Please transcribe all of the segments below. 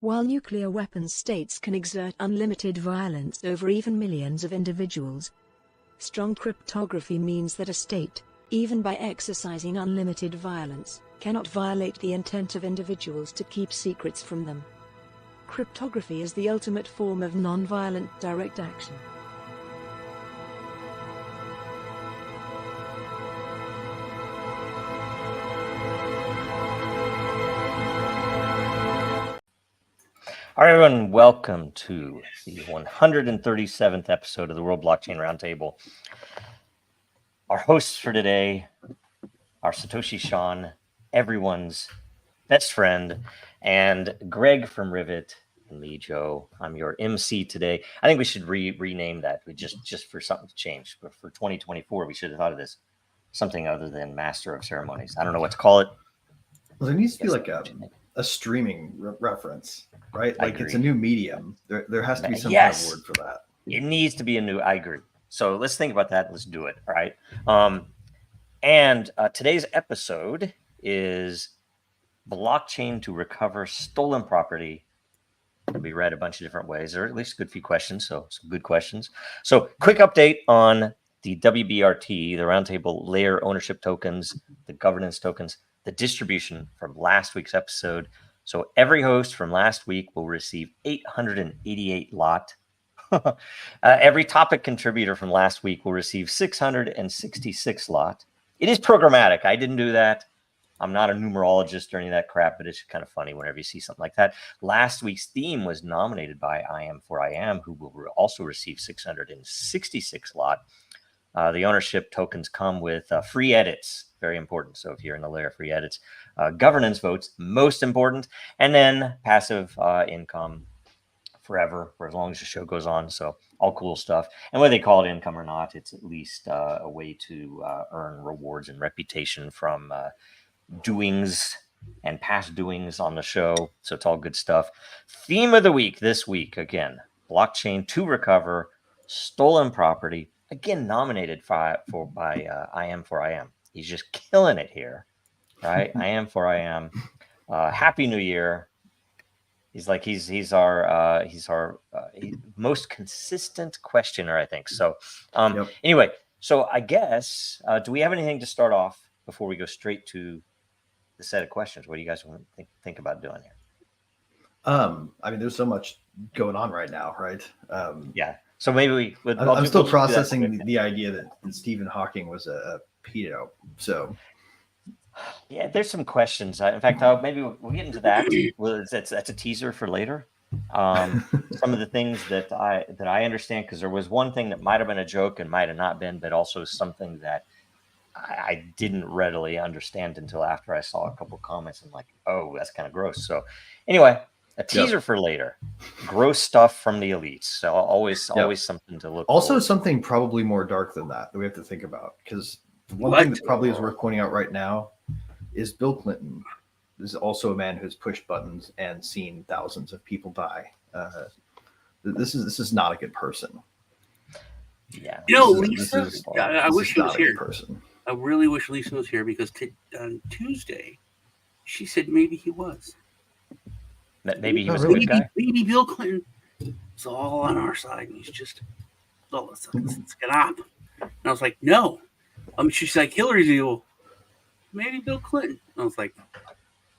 While nuclear weapons states can exert unlimited violence over even millions of individuals, strong cryptography means that a state, even by exercising unlimited violence, cannot violate the intent of individuals to keep secrets from them. Cryptography is the ultimate form of non-violent direct action. All right, everyone, welcome to the 137th episode of the World Blockchain Roundtable. Our hosts for today are Satoshi Shaun, everyone's best friend, and Greg from Rivet, and me, Joe. I'm your MC today. I think we should rename that. We just for something to change. But for 2024, we should have thought of this something other than Master of Ceremonies. I don't know what to call it. Well, there needs to be like a streaming reference, right? Like it's a new medium. There has to be some kind of word for that. It needs to be a new. I agree. So let's think about that. Let's do it. All right. And today's episode is blockchain to recover stolen property. It'll be read a bunch of different ways, or at least a good few questions. So some good questions. So quick update on the WBRT, the Roundtable Layer Ownership Tokens, the governance tokens, the distribution from last week's episode. So every host from last week will receive 888 lot. Every topic contributor from last week will receive 666 lot. It is programmatic. I didn't do that. I'm not a numerologist or any of that crap, but it's kind of funny whenever you see something like that. Last week's theme was nominated by IAM4IAM, who will also receive 666 lot. The ownership tokens come with free edits, very important. So if you're in the layer, free edits, governance votes, most important, and then passive income forever for as long as the show goes on. So all cool stuff. And whether they call it income or not, it's at least a way to earn rewards and reputation from doings and past doings on the show. So it's all good stuff. Theme of the week this week, again, blockchain to recover stolen property. Again, nominated by IAM4IAM. He's just killing it here, right? IAM4IAM. Happy New Year. He's our most consistent questioner, I think. So Anyway, so I guess, do we have anything to start off before we go straight to the set of questions? What do you guys want to think about doing here? I mean, there's so much going on right now, right? Yeah. So maybe I'm still processing the idea that Stephen Hawking was a pedo. So yeah, there's some questions. In fact, maybe we'll get into that. Well, that's a teaser for later. Some of the things that I understand, because there was one thing that might have been a joke and might have not been, but also something that I didn't readily understand until after I saw a couple of comments and like, oh, that's kind of gross. So anyway, a teaser for later. Gross stuff from the elites. So always something to look also for. Something probably more dark than that we have to think about, because one thing that probably is worth pointing out right now is Bill Clinton is also a man who's pushed buttons and seen thousands of people die. This is not a good person. Yeah, Lisa. I wish she was here. I really wish Lisa was here, because on Tuesday she said maybe he was. Maybe he was a good guy. Maybe Bill Clinton is all on our side, and he's just let's get up. And I was like, no. She's like, Hillary's evil. Maybe Bill Clinton. I was like,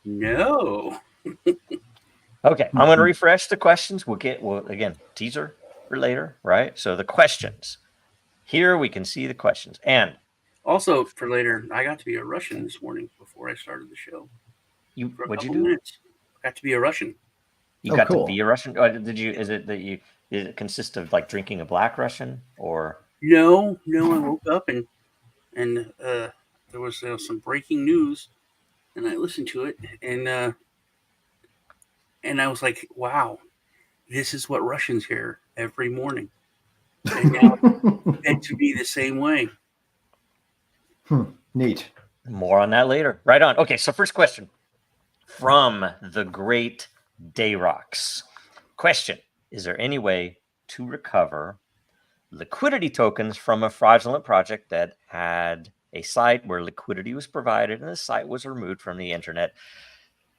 no. Okay, I'm going to refresh the questions. We'll again, teaser for later, right? So the questions. Here we can see the questions. And also for later, I got to be a Russian this morning before I started the show. What'd you do? Minutes. I got to be a Russian. You got to be a Russian? Or did it consist of like drinking a black Russian or? No, I woke up and there was some breaking news, and I listened to it, and I was like, wow, this is what Russians hear every morning. And now it's to be the same way. Neat. More on that later. Right on. Okay, so first question from the great Dayrox. Question: is there any way to recover liquidity tokens from a fraudulent project that had a site where liquidity was provided and the site was removed from the internet?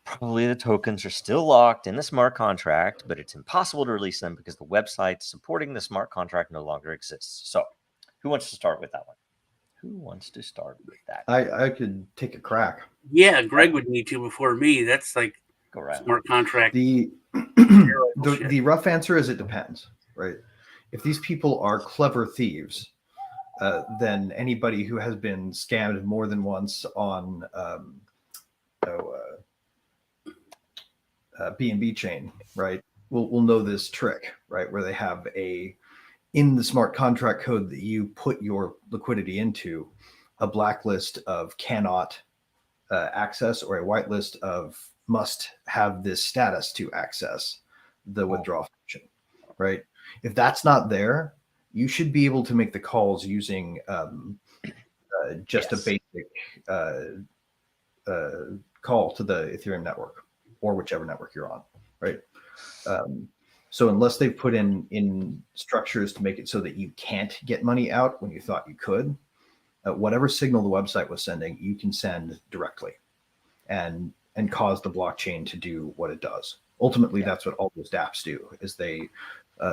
Probably the tokens are still locked in the smart contract, but it's impossible to release them because the website supporting the smart contract no longer exists. So, who wants to start with that one? Who wants to start with that? I could take a crack. Yeah, Greg would need to before me. That's like Go right on. smart contract. The Bullshit. the rough answer is it depends, right? If these people are clever thieves, then anybody who has been scammed more than once on B&B chain, right, will know this trick, right, where they have in the smart contract code that you put your liquidity into, a blacklist of cannot access or a whitelist of must have this status to access the withdrawal function, right? If that's not there, you should be able to make the calls using just a basic call to the Ethereum network or whichever network you're on, right? So unless they've put in structures to make it so that you can't get money out when you thought you could, whatever signal the website was sending, you can send directly and cause the blockchain to do what it does. Ultimately, that's what all those dApps do, is they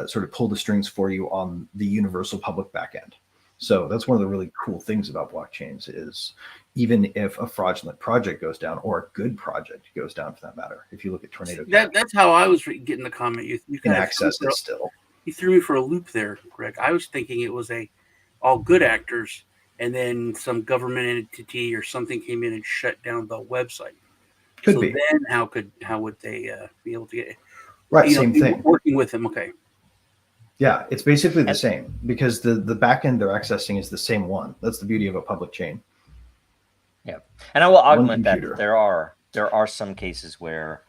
sort of pull the strings for you on the universal public backend. So that's one of the really cool things about blockchains is even if a fraudulent project goes down, or a good project goes down for that matter, if you look at Tornado Cash, That's how I was getting the comment. You can kind of access it still. You threw me for a loop there, Greg. I was thinking it was all good actors, and then some government entity or something came in and shut down the website. Could be. Then how would they be able to get right? Same thing. Working with them, okay. Yeah, it's basically the same because the backend they're accessing is the same one. That's the beauty of a public chain. Yeah, and I will augment that. There are some cases where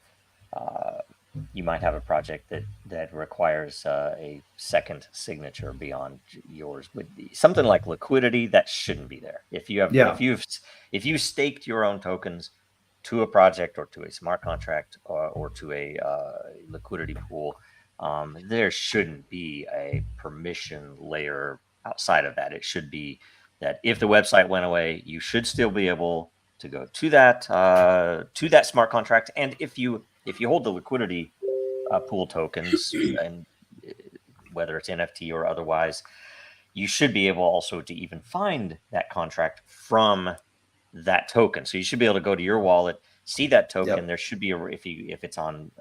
you might have a project that requires a second signature beyond yours. But something like liquidity, that shouldn't be there. If you staked your own tokens to a project or to a smart contract or to a liquidity pool, there shouldn't be a permission layer outside of that. It should be that if the website went away, you should still be able to go to that smart contract. And if you hold the liquidity pool tokens, and whether it's NFT or otherwise, you should be able also to even find that contract from that token. So you should be able to go to your wallet, see that token. Yep. There should be if it's on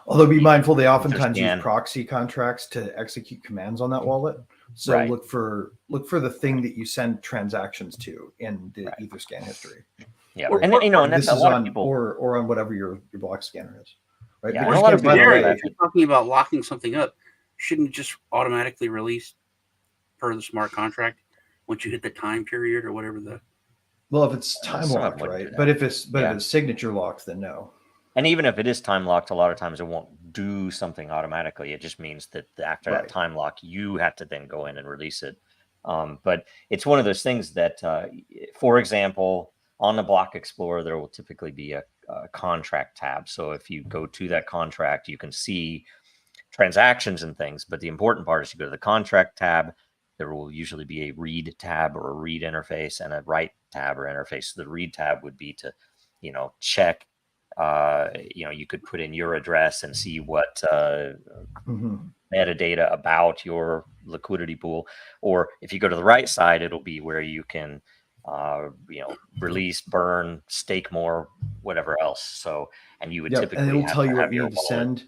although be mindful, they oftentimes use proxy contracts to execute commands on that wallet. So look for the thing that you send transactions to in the Etherscan history. Yeah, and that's a lot of people, or on whatever your block scanner is. Right. Yeah, a lot of people. If you're talking about locking something up, shouldn't it just automatically release per the smart contract once you hit the time period or whatever the? Well, if it's time locked, right? But if it's signature locked, then no. And even if it is time locked, a lot of times it won't do something automatically. It just means that after that time lock, you have to then go in and release it. But it's one of those things that, for example, on the Block Explorer, there will typically be a contract tab. So if you go to that contract, you can see transactions and things. But the important part is you go to the contract tab. There will usually be a read tab or a read interface and a write tab or interface. So the read tab would be to, check. You could put in your address and see what metadata about your liquidity pool. Or if you go to the right side, it'll be where you can, release, burn, stake more, whatever else. So, and you would typically and it'll tell you what you need to send.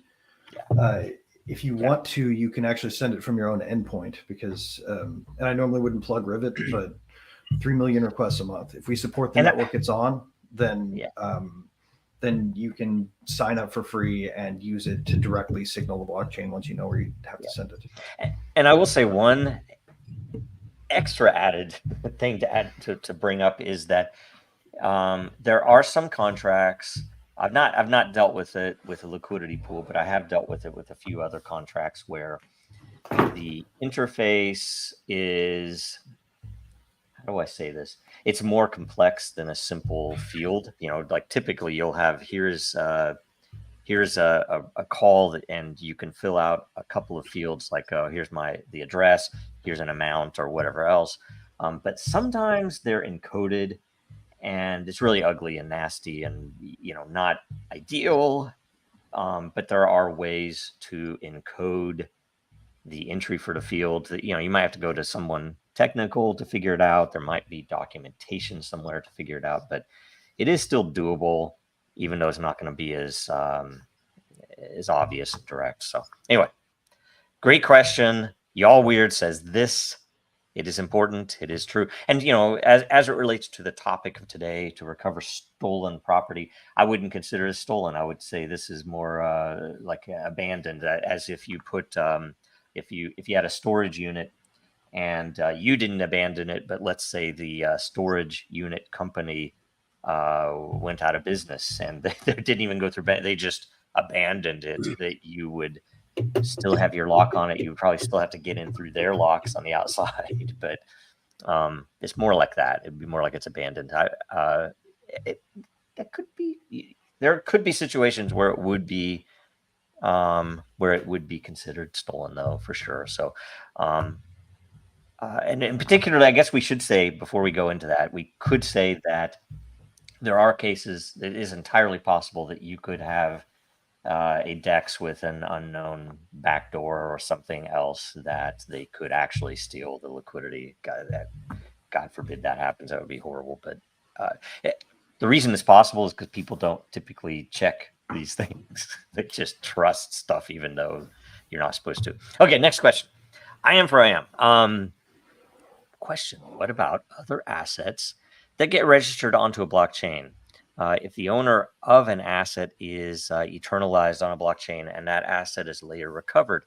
Yeah. If you want to, you can actually send it from your own endpoint because, and I normally wouldn't plug Rivet, but 3 million requests a month. If we support the network it's on, then then you can sign up for free and use it to directly signal the blockchain once you know where you have to send it. And I will say one extra added thing to bring up is that there are some contracts. I've not dealt with it with a liquidity pool, but I have dealt with it with a few other contracts where the interface is, how do I say this? It's more complex than a simple field. Like typically you'll have here's a call and you can fill out a couple of fields like here's the address, here's an amount or whatever else. But sometimes they're encoded and it's really ugly and nasty and not ideal. But there are ways to encode the entry for the field that you might have to go to someone technical to figure it out. There might be documentation somewhere to figure it out, but it is still doable, even though it's not going to be as obvious and direct. So anyway, great question. Y'all Weird says this. It is important. It is true. And, as it relates to the topic of today, to recover stolen property, I wouldn't consider it stolen. I would say this is more like abandoned, as if you put, if you had a storage unit and you didn't abandon it, but let's say the storage unit company went out of business and they didn't even go through, they just abandoned it, that you would still have your lock on it. You would probably still have to get in through their locks on the outside, but it's more like that. It'd be more like it's abandoned. There could be situations where it would be considered stolen, though, for sure. So, and in particular, I guess we should say, before we go into that, we could say that there are cases that it is entirely possible that you could have a DEX with an unknown backdoor or something else that they could actually steal the liquidity. God forbid that happens. That would be horrible. But the reason it's possible is because people don't typically check these things. They just trust stuff, even though you're not supposed to. Okay, next question. I am. Question: what about other assets that get registered onto a blockchain? If the owner of an asset is eternalized on a blockchain and that asset is later recovered,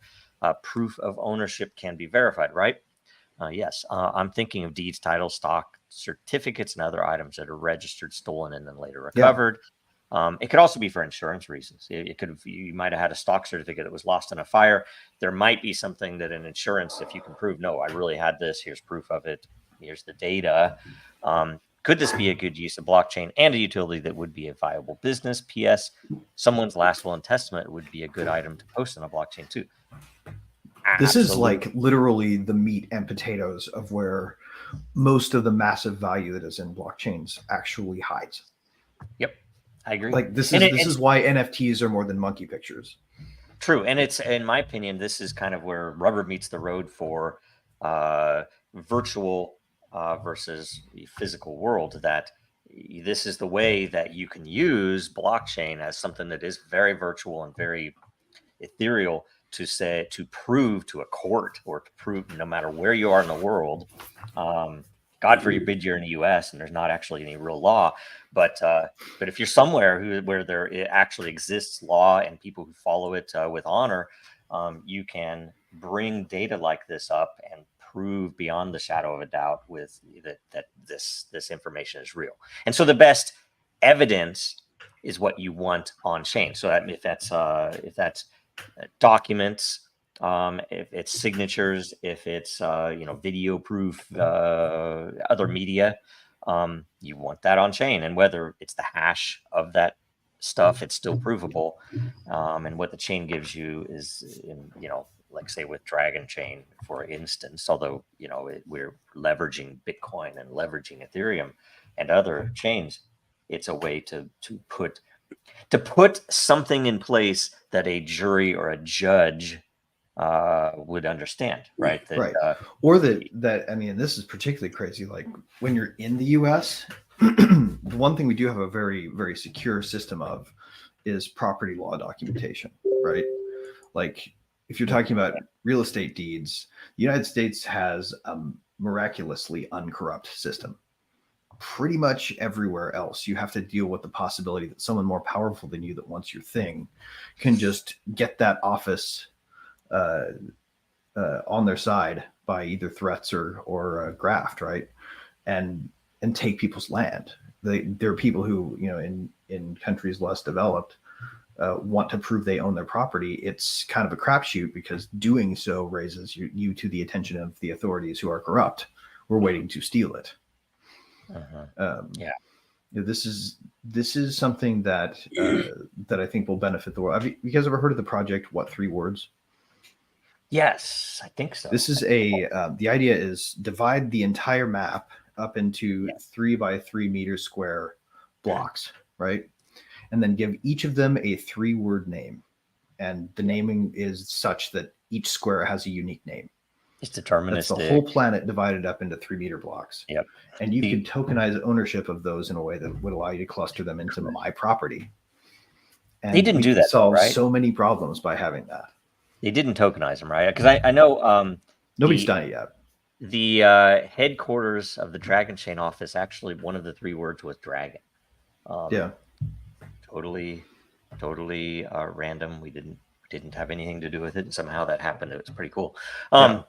proof of ownership can be verified, right? Yes. I'm thinking of deeds, titles, stock, certificates, and other items that are registered, stolen, and then later recovered. Yeah. It could also be for insurance reasons. You might have had a stock certificate that was lost in a fire. There might be something that in insurance, if you can prove, no, I really had this, here's proof of it, here's the data. Could this be a good use of blockchain and a utility that would be a viable business? P.S. Someone's last will and testament would be a good item to post on a blockchain too. This is like literally the meat and potatoes of where most of the massive value that is in blockchains actually hides. Yep, I agree. Like this is why NFTs are more than monkey pictures. True, and it's, in my opinion, this is kind of where rubber meets the road for virtual versus the physical world, that this is the way that you can use blockchain as something that is very virtual and very ethereal to prove to a court, or to prove, no matter where you are in the world, God forbid you're in the US and there's not actually any real law, but if you're somewhere where there actually exists law and people who follow it with honor, you can bring data like this up and prove beyond the shadow of a doubt with that this information is real. And so the best evidence is what you want on chain. So that if that's documents, if it's signatures, if it's video proof, other media, you want that on chain. And whether it's the hash of that stuff, it's still provable. And what the chain gives you is, like say with Dragon Chain, for instance, although we're leveraging Bitcoin and leveraging Ethereum and other chains, it's a way to put something in place that a jury or a judge would understand, right? Right. Or that I mean, this is particularly crazy. Like when you're in the US, the one thing we do have a very, very secure system of is property law documentation, right? Like if you're talking about real estate deeds, the United States has a miraculously uncorrupt system. Pretty much everywhere else, you have to deal with the possibility that someone more powerful than you that wants your thing can just get that office on their side by either threats or graft, right? And take people's land. There are people who, in countries less developed, want to prove they own their property. It's kind of a crapshoot because doing so raises you to the attention of the authorities who are corrupt. We're waiting to steal it. This is something that that I think will benefit the world. Have you guys ever heard of the project What 3 Words? Yes, I think so. This is the idea is divide the entire map up into 3 by 3 meter square blocks, right? And then give each of them a 3-word name. And the naming is such that each square has a unique name. It's deterministic. That's the whole planet divided up into 3-meter blocks. Yep. And you can tokenize ownership of those in a way that would allow you to cluster them into my property. And they didn't do that, solve right? so many problems by having that. They didn't tokenize them, right? Because I know nobody's done it yet. The headquarters of the Dragon Chain office, actually, one of the 3 words was dragon. Totally random. We didn't have anything to do with it, and somehow that happened. It was pretty cool.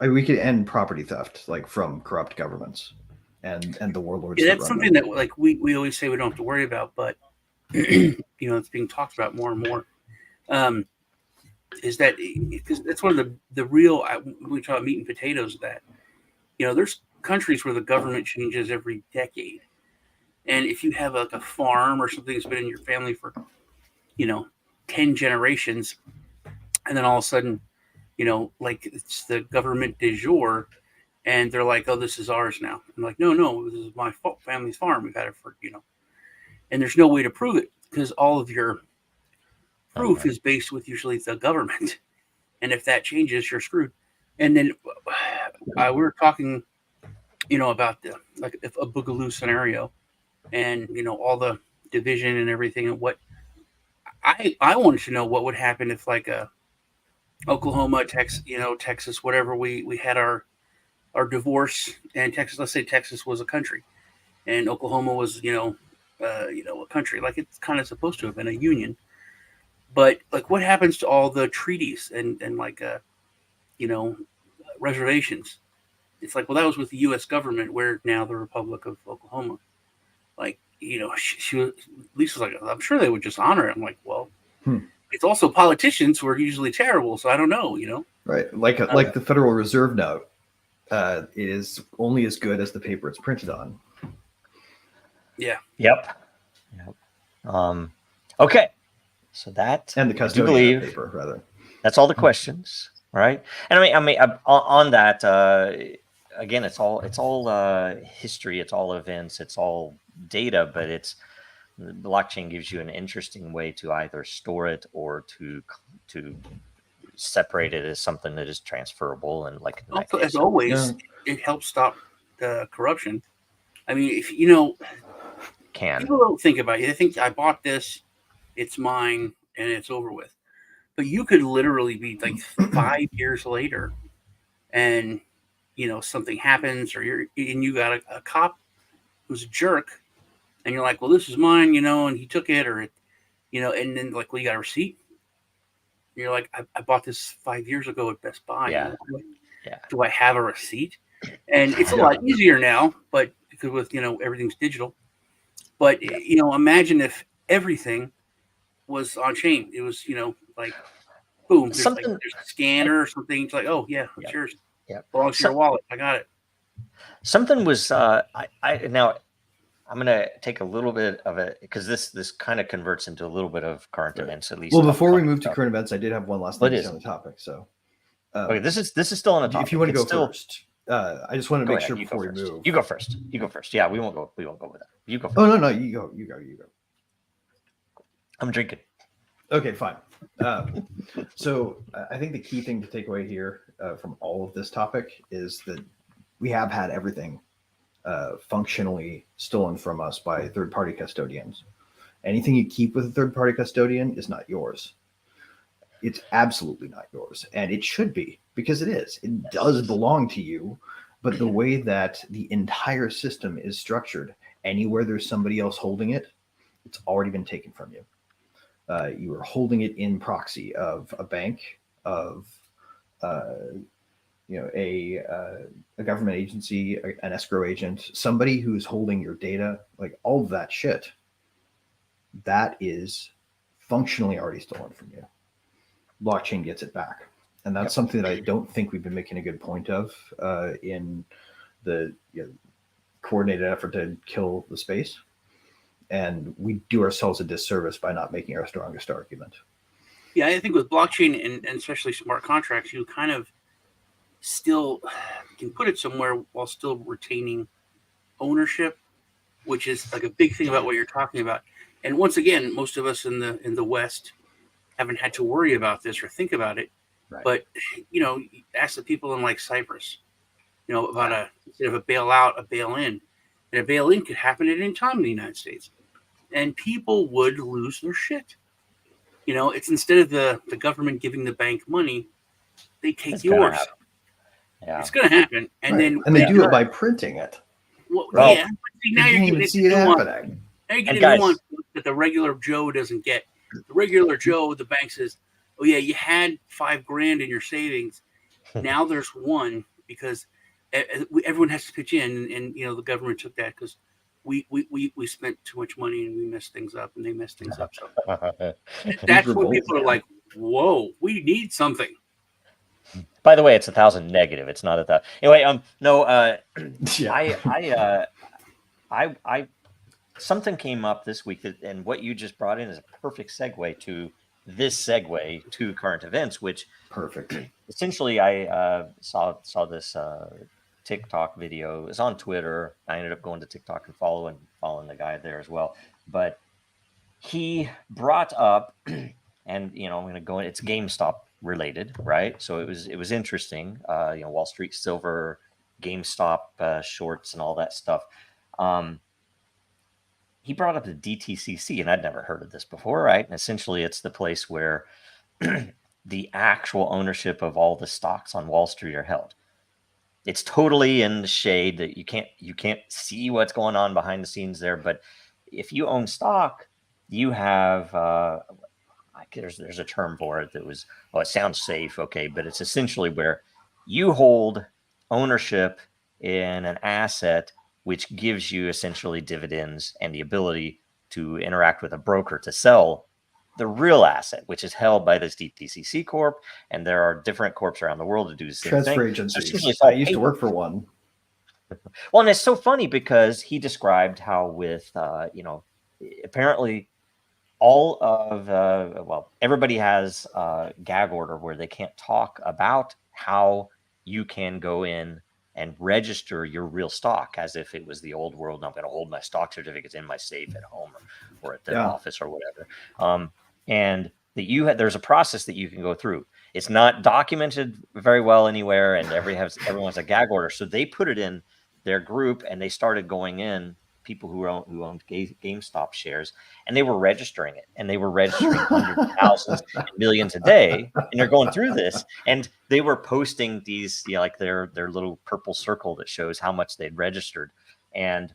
We could end property theft, like from corrupt governments and the warlords. Yeah, that's something that like we always say we don't have to worry about, but it's being talked about more and more. Is that because that's one of the real we talk about meat and potatoes of that. There's countries where the government changes every decade, and if you have like a farm or something that's been in your family for 10 generations, and then all of a sudden like it's the government de jour, and they're like, oh, this is ours now. I'm like, no, this is my family's farm. We've had it for and there's no way to prove it because all of your proof is based with usually the government, and if that changes, you're screwed. And then we were talking, about a Boogaloo scenario, and all the division and everything, and what I wanted to know what would happen if like Oklahoma, Texas, whatever we had our divorce, and Texas. Let's say Texas was a country, and Oklahoma was a country, like it's kind of supposed to have been a union. But like, what happens to all the treaties and like reservations? It's like, well, that was with the U.S. government. We're now the Republic of Oklahoma. Like, she was, Lisa's like, I'm sure they would just honor it. I'm like, well, it's also politicians who are usually terrible, so I don't know. Right? Like the Federal Reserve note is only as good as the paper it's printed on. Yeah. Yep. Okay. So that, and the custodian paper, rather. That's all the questions, right? And I mean, on that, again, it's all history, it's all events, it's all data, but the blockchain gives you an interesting way to either store it or to separate it as something that is transferable, and like also, as always, it helps stop the corruption. I mean, if people don't think about it, they think I bought this, it's mine, and it's over with. But you could literally be like 5 years later, and something happens, or you got a cop who's a jerk, and you're like, well, this is mine, and he took it, or and then like, well, you got a receipt. And you're like, I bought this 5 years ago at Best Buy. Yeah. Do I have a receipt? And it's a lot easier now, but because with everything's digital. But imagine if everything was on chain. It was like, boom, there's a scanner or something. It's like, oh yeah, it's yours. Yeah, belongs to your wallet. I got it. Something was now I'm gonna take a little bit of it because this kind of converts into a little bit of current events, at least. Well, before we move to current events, I did have one last thing on the topic. So okay, this is still on the topic. If you want to go first, I just want to make sure before we move. You go first. Yeah, we won't go with that. You go first. Oh no, you go. I'm drinking. Okay, fine. So I think the key thing to take away here from all of this topic is that we have had everything functionally stolen from us by third-party custodians. Anything you keep with a third-party custodian is not yours. It's absolutely not yours, and it should be, because it is. It does belong to you, but the way that the entire system is structured, anywhere there's somebody else holding it, it's already been taken from you. You are holding it in proxy of a bank, of a government agency, an escrow agent, somebody who's holding your data, like all of that shit. That is functionally already stolen from you. Blockchain gets it back, and that's something that I don't think we've been making a good point of in the coordinated effort to kill the space. And we do ourselves a disservice by not making our strongest argument. Yeah, I think with blockchain and especially smart contracts, you kind of still can put it somewhere while still retaining ownership, which is like a big thing about what you're talking about. And once again, most of us in the West haven't had to worry about this or think about it. Right. But ask the people in like Cyprus, about instead of a bailout, a bail-in. And a bail-in could happen at any time in the United States. And people would lose their shit. It's instead of the government giving the bank money, they take It's gonna yours. happen. Yeah. It's going to happen. And Right. then and they do it by printing it. Well, Well, yeah. You Now can't you're even getting see it nuance. happening. Now you're And getting guys- nuance that the regular Joe doesn't get. The regular Joe, the bank says, "Oh yeah, you had $5,000 in your savings. Now there's one because everyone has to pitch in, and the government took that because we spent too much money and we messed things up, and they messed things up. So that's when people are like, "Whoa, we need something." By the way, it's 1,000 negative. It's not 1,000. Anyway, no. Yeah. I something came up this week and what you just brought in is a perfect segue to this segue to current events, which Perfect. essentially I saw this TikTok video. It was on Twitter. I ended up going to TikTok and following the guy there as well. But he brought up, and I'm going to go in. It's GameStop related, right? So it was interesting. Wall Street Silver, GameStop shorts, and all that stuff. He brought up the DTCC, and I'd never heard of this before, right? And essentially, it's the place where the actual ownership of all the stocks on Wall Street are held. It's totally in the shade that you can't see what's going on behind the scenes there. But if you own stock, you have there's a term for it that was, it sounds safe, okay, but it's essentially where you hold ownership in an asset which gives you essentially dividends and the ability to interact with a broker to sell the real asset, which is held by this DTCC Corp. And there are different corps around the world to do the same Transfer thing. agencies. I used to work for one. Well, and it's so funny because he described how with, apparently all of, everybody has a gag order where they can't talk about how you can go in and register your real stock as if it was the old world. And I'm going to hold my stock certificates in my safe at home or at the office or whatever. And that there's a process that you can go through. It's not documented very well anywhere, and everyone's a gag order. So they put it in their group, and they started going in, people who owned GameStop shares, and they were registering it, and they were registering hundreds of thousands and millions a day, and they're going through this, and they were posting these, like their little purple circle that shows how much they'd registered. And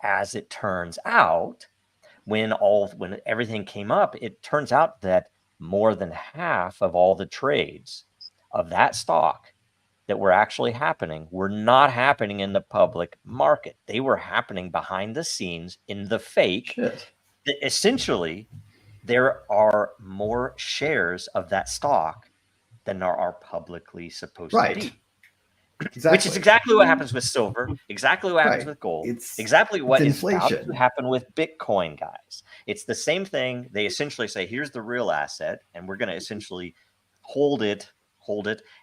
as it turns out, when everything came up, it turns out that more than half of all the trades of that stock that were actually happening were not happening in the public market. They were happening behind the scenes in the fake. Shit. Essentially, there are more shares of that stock than there are publicly supposed to be. Exactly. Which is exactly what happens with silver, exactly what happens with gold, exactly what is about to happen with Bitcoin, guys. It's the same thing. They essentially say, here's the real asset, and we're going to essentially hold it,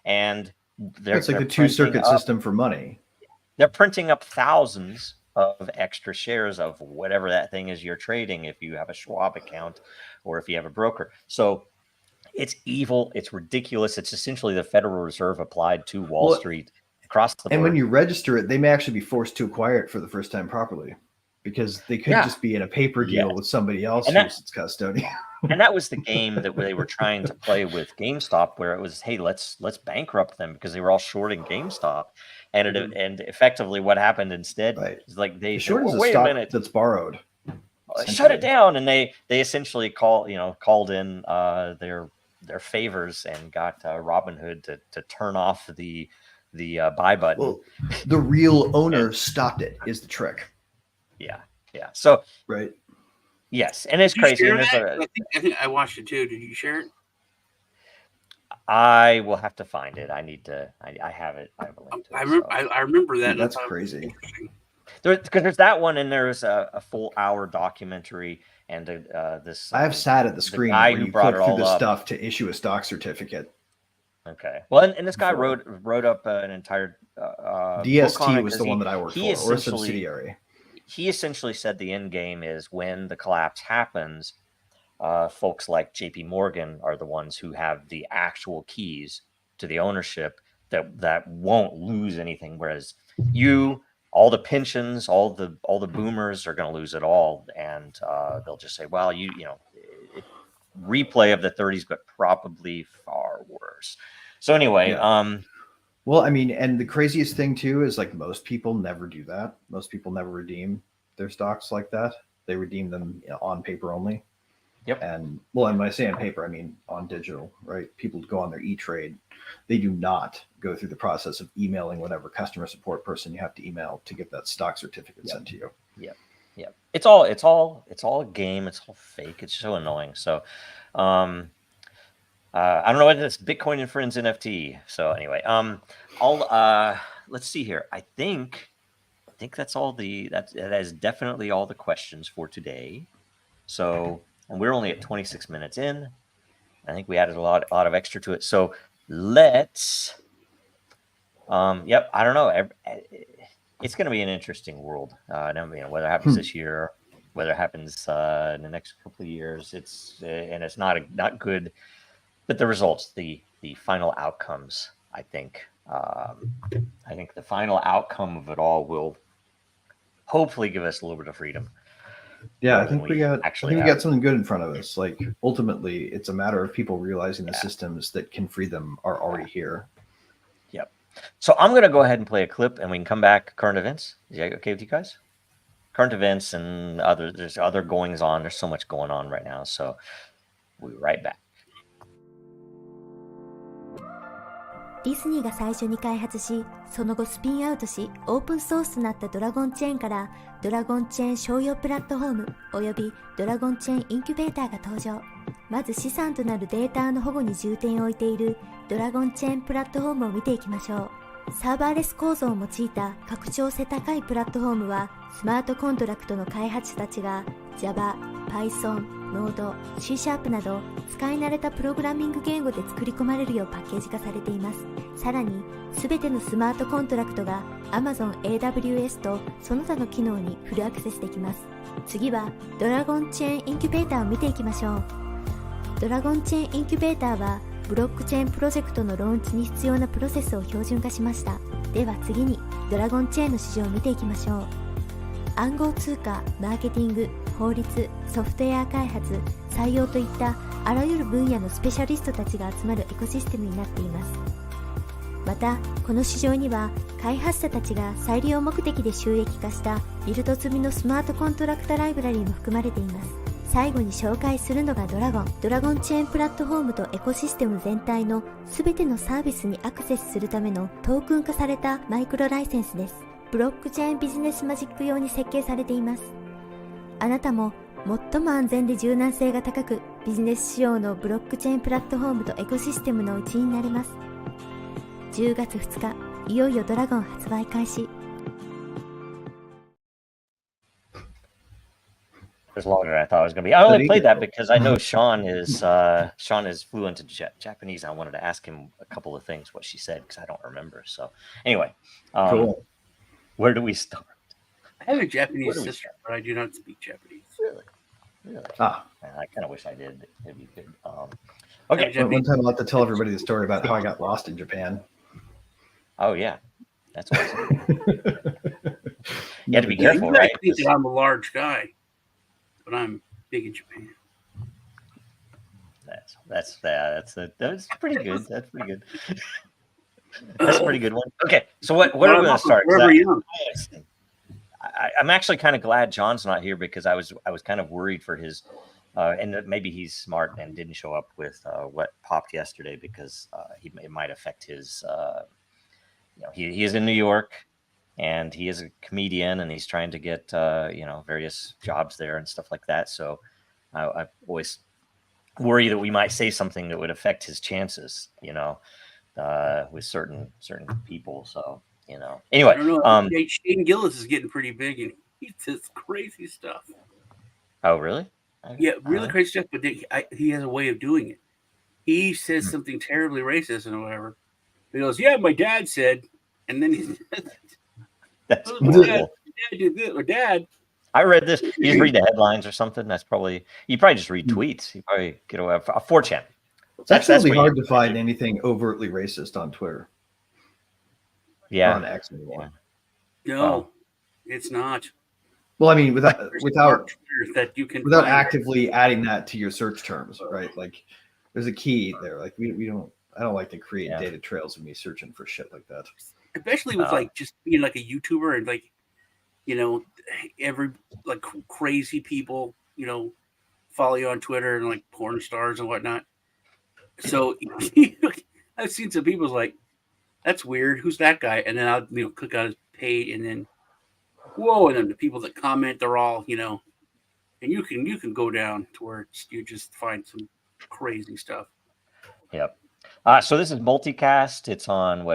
and it's like the two-circuit system for money. They're printing up thousands of extra shares of whatever that thing is you're trading if you have a Schwab account or if you have a broker. So it's evil. It's ridiculous. It's essentially the Federal Reserve applied to Wall Street across the board. And when you register it, they may actually be forced to acquire it for the first time properly because they could just be in a paper deal with somebody else who's its custodian. And that was the game that they were trying to play with GameStop, where it was, hey, let's bankrupt them because they were all shorting GameStop. And and effectively what happened instead is like they short is wait a a stock minute, that's borrowed. Shut it down. And they essentially called in their favors and got Robinhood to turn off the buy button. Well, the real owner stopped it is the trick. Yeah. So yes, and it's crazy. And I think I watched it too. Did you share it? I will have to find it. I need to. I have it. I have a link to it, I remember that. Dude, that's crazy. Because there's that one, and there's a full hour documentary, and this. I have sat at the screen where you click through the stuff to issue a stock certificate. Okay. Well, and this guy wrote up an entire DST was the one that I worked he for, or a essentially- subsidiary. He essentially said the end game is when the collapse happens, folks like JP Morgan are the ones who have the actual keys to the ownership that won't lose anything, whereas all the pensions, all the boomers are going to lose it all, and they'll just say, well, replay of the 30s, but probably far worse. So anyway, Yeah. Well, I mean, and the craziest thing too is like most people never do that. Most people never redeem their stocks like that. They redeem them on paper only. Yep. And well, and when I say on paper, I mean on digital, right? People go on their E-Trade. They do not go through the process of emailing whatever customer support person you have to email to get that stock certificate sent to you. Yep. It's all a game. It's all fake. It's so annoying. So, I don't know what this Bitcoin and Friends NFT. So anyway, let's see here. I think that's all that is definitely all the questions for today. So, and we're only at 26 minutes in. I think we added a lot of extra to it. So let's, I don't know. It's going to be an interesting world. Whether it happens this year, whether it happens in the next couple of years, it's not good. But the results, the final outcomes, I think the final outcome of it all will hopefully give us a little bit of freedom. Yeah, I think we got something good in front of us. Like ultimately, it's a matter of people realizing the systems that can free them are already here. Yep. So I'm going to go ahead and play a clip, and we can come back. Current events. Is that okay with you guys? Current events and there's other goings on. There's so much going on right now. So we'll be right back. ディズニーが最初に開発し、その後スピンアウトし、オープンソースとなったドラゴンチェーンからドラゴンチェーン商用プラットフォームおよびドラゴンチェーンインキュベーターが登場。まず資産となるデータの保護に重点を置いているドラゴンチェーンプラットフォームを見ていきましょう。サーバーレス構造を用いた拡張性高いプラットフォームはスマートコントラクトの開発者たちが Java、Python、Node、C# など使い慣れたプログラミング言語で作り込まれるようパッケージ化されています。さらに全てのスマートコントラクトが Amazon AWS とその他の機能にフルアクセスできます。次はドラゴンチェーンインキュベーターを見ていきましょう。ドラゴンチェーンインキュベーターはブロックチェーンプロジェクトのローンチに必要なプロセスを標準化しました。では次にドラゴンチェーンの市場を見ていきましょう。暗号通貨、マーケティング、法律、ソフトウェア開発、採用といったあらゆる分野のスペシャリストたちが集まるエコシステムになっています。またこの市場には開発者たちが再利用目的で収益化したビルド済みのスマートコントラクトライブラリーも含まれています。最後に紹介するのがドラゴンチェーンプラットフォームとエコシステム全体の全てのサービスにアクセスするためのトークン化されたマイクロライセンスです。ブロックチェーンビジネスマジック用に設計されています。あなたも最も安全で柔軟性が高くビジネス仕様のブロックチェーンプラットフォームとエコシステムの一員になれます。10月2日、いよいよドラゴン発売開始。It's longer than I thought it was going to be. I only played that because I know Sean is fluent in Japanese. I wanted to ask him a couple of things, what she said, because I don't remember. So anyway, Cool. Where do we start? I have a Japanese sister, but I do not speak Japanese. Really? Ah, I kind of wish I did. It'd be good. Okay. one time I'll have to tell everybody the story about how I got lost in Japan. Oh yeah, that's awesome. You have to be careful, right? I think that I'm a large guy, but I'm big in Japan. That's pretty good. That's pretty good. That's a pretty good one. Okay, so what are we going to start? I'm actually kind of glad John's not here because I was kind of worried for his, and maybe he's smart and didn't show up with what popped yesterday because it might affect his. He is in New York, and he is a comedian, and he's trying to get various jobs there and stuff like that. So I always worry that we might say something that would affect his chances, with certain people. So anyway, I don't know. Shane Gillis is getting pretty big, and he says crazy stuff. Oh, really? Yeah, really crazy stuff. But he has a way of doing it. He says something terribly racist and whatever. He goes, "Yeah, my dad said," And then he's That's oh, horrible. Dad did this, or Dad. I read this. You just read the headlines or something. That's probably you probably just read tweets. You probably get away with 4chan. It's actually what hard you- to find anything overtly racist on Twitter. Yeah. On X anymore. No, Wow. it's not. Well, I mean, without There's without Twitter that you can without find. actively adding that to your search terms, right? Like, there's a key there. Like, we don't. I don't like to create Yeah. data trails of me searching for shit like that. Especially with like just being like a YouTuber and like, you know, every like crazy people, you know, follow you on Twitter and like porn stars and whatnot. So I've seen some people's like, that's weird. Who's that guy? And then I'll click on his page and then whoa, and then the people that comment, they're all, and you can go down to where you just find some crazy stuff. Yep. So this is multicast. It's on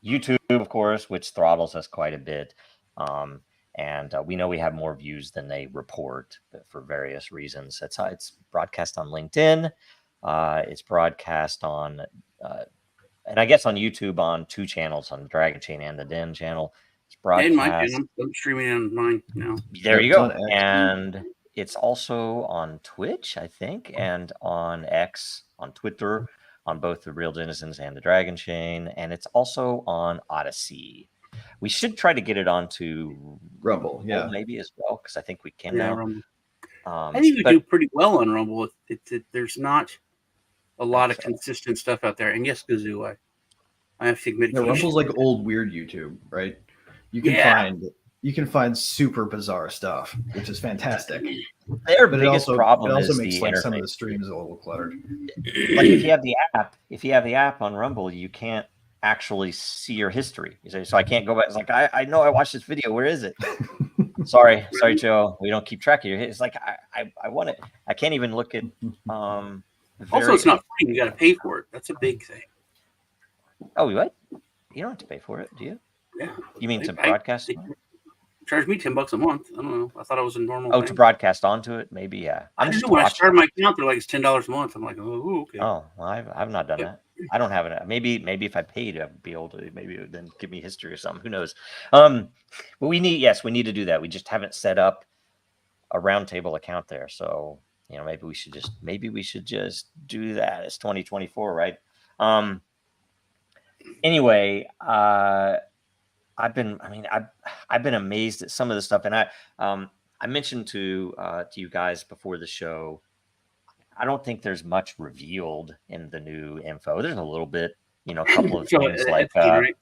YouTube, of course, which throttles us quite a bit. And we know we have more views than they report for various reasons. It's broadcast on LinkedIn. It's broadcast on, and I guess on YouTube on 2 channels, on the Dragon Chain and the Den channel. It's broadcast. And my channel. I'm streaming on mine now. There you go. It's on X. And it's also on Twitch, I think, and on X, on Twitter, on both the Real Denizens and the Dragon Chain. And it's also on Odyssey. We should try to get it onto Rumble, yeah. maybe as well, because I think we can Yeah, now. Rumble. I think we do pretty well on Rumble. There's not a lot of consistent stuff out there. And yes, Gazoo, I have to admit. Yeah, Rumble's like old weird YouTube, right? You can find super bizarre stuff, which is fantastic. Their But biggest it problem also is makes the like some of interface. the streams a little cluttered. Like if you have the app on Rumble, you can't actually see your history. You say, so I can't go back. It's like I know I watched this video. Where is it? sorry, Joe. We don't keep track of your hit. It's like I want it. I can't even look at. Also, it's not free. You got to pay for it. That's a big thing. Oh, what? You don't have to pay for it, do you? Yeah. You mean to broadcast? They charge me $10 a month. I don't know. I thought it was a normal. Oh, thing. to broadcast onto it? Maybe, yeah. I just when I started my account, they're like it's $10 a month. I'm like, oh, okay. Oh, well, I've not done that. I don't have it. Maybe if I paid, I'd be able to. Maybe it would then give me history or something. Who knows? But we need to do that. We just haven't set up a roundtable account there. So maybe we should just do that. It's 2024, right? Anyway, I've been amazed at some of the stuff, and I mentioned to you guys before the show. I don't think there's much revealed in the new info. There's a little bit, a couple of things like, right?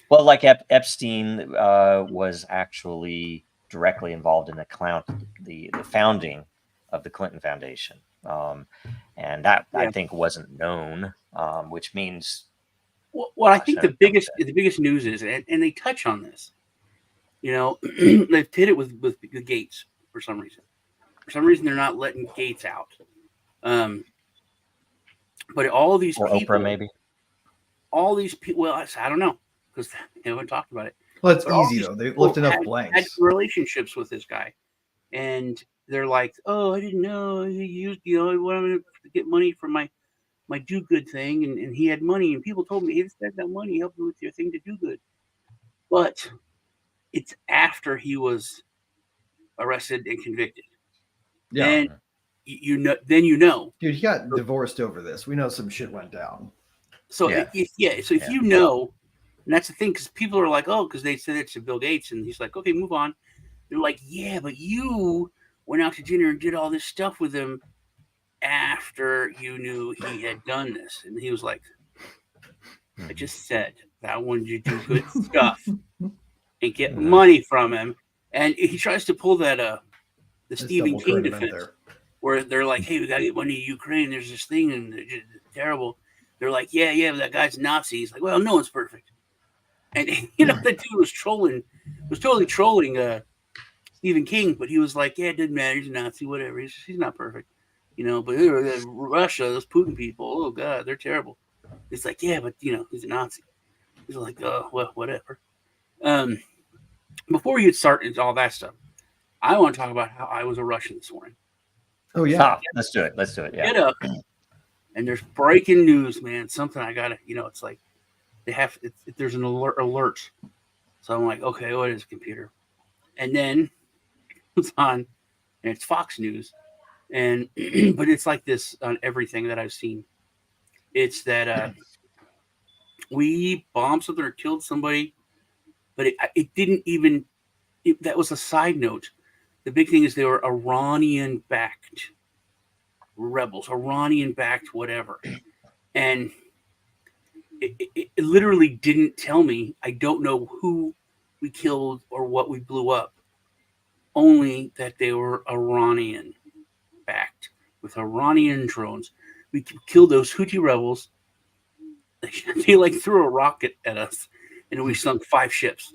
well, like Epstein was actually directly involved in the founding of the Clinton Foundation, and that I think wasn't known, which means. Well, I think the biggest news is, and they touch on this, they've hit it with the Gates for some reason. For some reason, they're not letting Gates out. But all of these or people, Oprah maybe. All these people. Well, I don't know because they haven't talked about it. Well, it's But all easy these though. They've people left enough had blanks. relationships with this guy, and they're like, "Oh, I didn't know he used, I wanted to get money from my do good thing, and he had money, and people told me he said that money helped you with your thing to do good." But it's after he was arrested and convicted. Yeah. And then Dude, he got divorced over this. We know some shit went down. So if you know, and that's the thing, because people are like, oh, because they said it to Bill Gates, and he's like, okay, move on. They're like, yeah, but you went out to dinner and did all this stuff with him after you knew he had done this, and he was like, I just said that I wanted you to do good stuff and get money from him, and he tries to pull that the Stephen King defense. Where they're like, hey, we got to get money to Ukraine. There's this thing, and it's terrible. They're like, yeah, but that guy's a Nazi. He's like, well, no one's perfect. And, that dude was totally trolling Stephen King, but he was like, yeah, it didn't matter. He's a Nazi, whatever. He's not perfect. But Russia, those Putin people, oh, God, they're terrible. It's like, yeah, but, he's a Nazi. He's like, oh, well, whatever. Before you start into all that stuff, I want to talk about how I was a Russian this morning. Oh yeah. Stop. Let's do it. Yeah. Get up, and there's breaking news, man. Something I gotta, it's like there's an alert. So I'm like, okay, what is computer? And then it's on, and it's Fox News, and but it's like this on everything that I've seen. It's that we bombed something or killed somebody, but it didn't even. That was a side note. The big thing is they were Iranian-backed rebels, Iranian-backed whatever, and it literally didn't tell me. I don't know who we killed or what we blew up. Only that they were Iranian-backed with Iranian drones. We killed those Houthi rebels. They like threw a rocket at us, and we sunk 5 ships.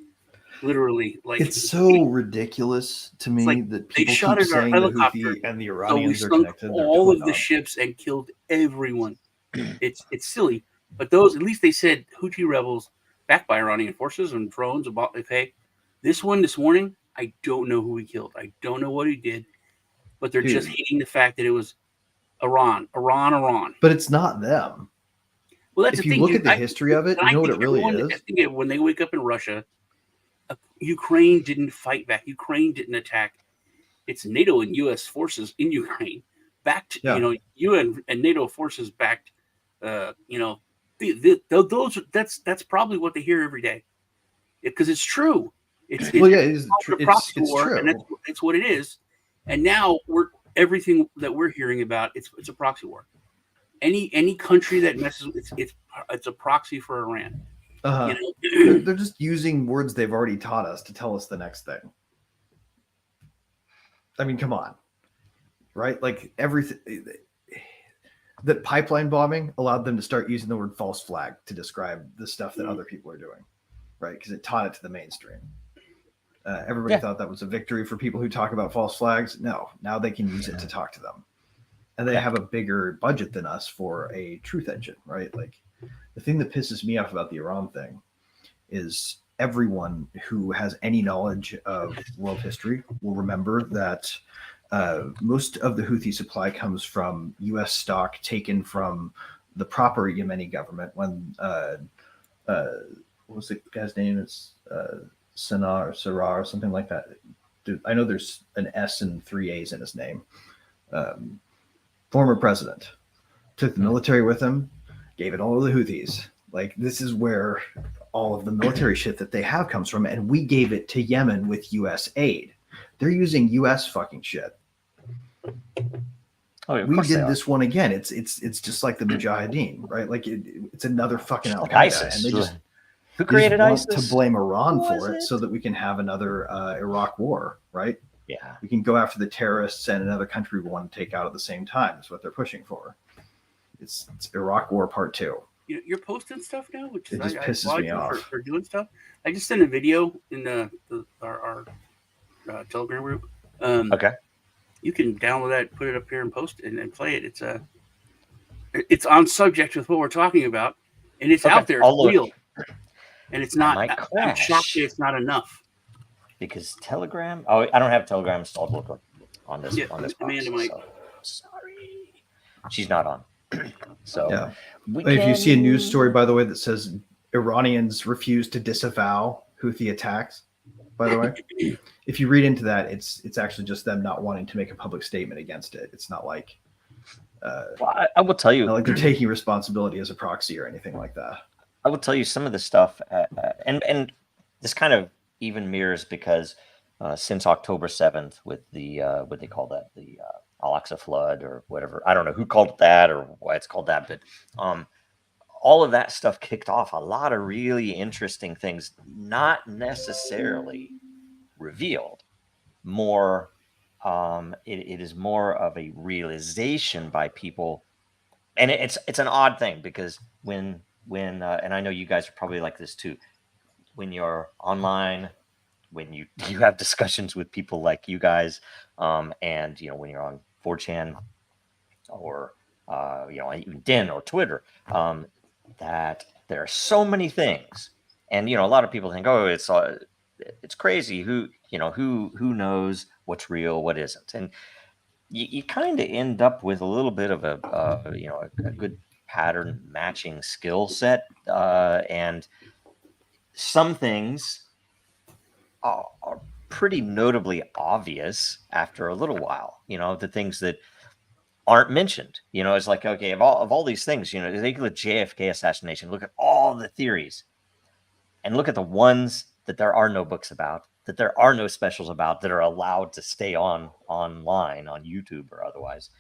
Literally, like it's so ridiculous to me like that they people shot keep at our saying the helicopter, Houthi and the so we Iranians are sunk connected. They're all totally of the not. ships and killed everyone. It's silly, but those at least they said Houthi rebels backed by Iranian forces and drones. About okay, this one this morning, I don't know who we killed. I don't know what he did, but they're just Dude. hating the fact that it was Iran. But it's not them. Well, that's If the you thing. look dude. at the history of it, And you know I what it think really everyone- is? I think when they wake up in Russia, Ukraine didn't fight back. Ukraine didn't attack. It's NATO and U.S. forces in Ukraine backed. Yeah. UN and NATO forces backed. Those that's probably what they hear every day, because it's true. It's Well, yeah, it's a true. proxy It's war, true. and it's what it is. And now everything that we're hearing about it's a proxy war. Any country that messes with it's a proxy for Iran. Uh-huh. You know? They're just using words they've already taught us to tell us the next thing. I mean, come on, right? Like everything. That pipeline bombing allowed them to start using the word false flag to describe the stuff that other people are doing, right? Because it taught it to the mainstream. Everybody thought that was a victory for people who talk about false flags. No, now they can use it to talk to them. And they have a bigger budget than us for a truth engine, right? Like the thing that pisses me off about the Iran thing is everyone who has any knowledge of world history will remember that most of the Houthi supply comes from U.S. stock taken from the proper Yemeni government when what was the guy's name? It's Sanar or Sarar or something like that. Dude, I know there's an S and 3 A's in his name. Former president took the military with him, gave it all to the Houthis. Like this is where all of the military shit that they have comes from, and we gave it to Yemen with U.S. aid. They're using U.S. fucking shit. Oh, of We course they did are. this one again. It's just like the Mujahideen, right? Like it's another fucking Al Like Qaeda, ISIS. and they just Who created want ISIS? to blame Iran Who for was it, it? so that we can have another Iraq war, right? Yeah. We can go after the terrorists and another country we want to take out at the same time. Is what they're pushing for. It's Iraq War Part 2. You're posting stuff now, which It is just I pisses applaud me you off. for doing stuff. I just sent a video in our Telegram group. Okay. You can download that, put it up here, and post it and play it. It's on subject with what we're talking about, and it's Okay, out there. I'll It's look. real, and it's I not. might I'm shocked crash. that it's not enough. Because Telegram. Oh, I don't have Telegram installed locally on this Yeah, box. Amanda might. So sorry, she's not on. So Yeah. we If you see a news can- story, by the way, that says Iranians refuse to disavow Houthi attacks, by the way, if you read into that, it's actually just them not wanting to make a public statement against it. It's not like Well, I will tell you. not like they're taking responsibility as a proxy or anything like that. I will tell you some of the stuff, and this kind of even mirrors because since October 7th, with the what they call that, the Al-Aqsa flood or whatever, I don't know who called it that or why it's called that, but all of that stuff kicked off a lot of really interesting things, not necessarily revealed. More, it is more of a realization by people, and it's an odd thing because when and I know you guys are probably like this too, when you're online, when you have discussions with people like you guys, and when you're on 4chan or even DIN or Twitter, that there are so many things, and a lot of people think, oh, it's crazy. Who knows what's real, what isn't, and you kind of end up with a little bit of a good pattern matching skill set, and some things are pretty notably obvious after a little while. The things that aren't mentioned. It's like, okay, of all these things, take the JFK assassination, look at all the theories, and look at the ones that there are no books about, that there are no specials about, that are allowed to stay online on YouTube or otherwise.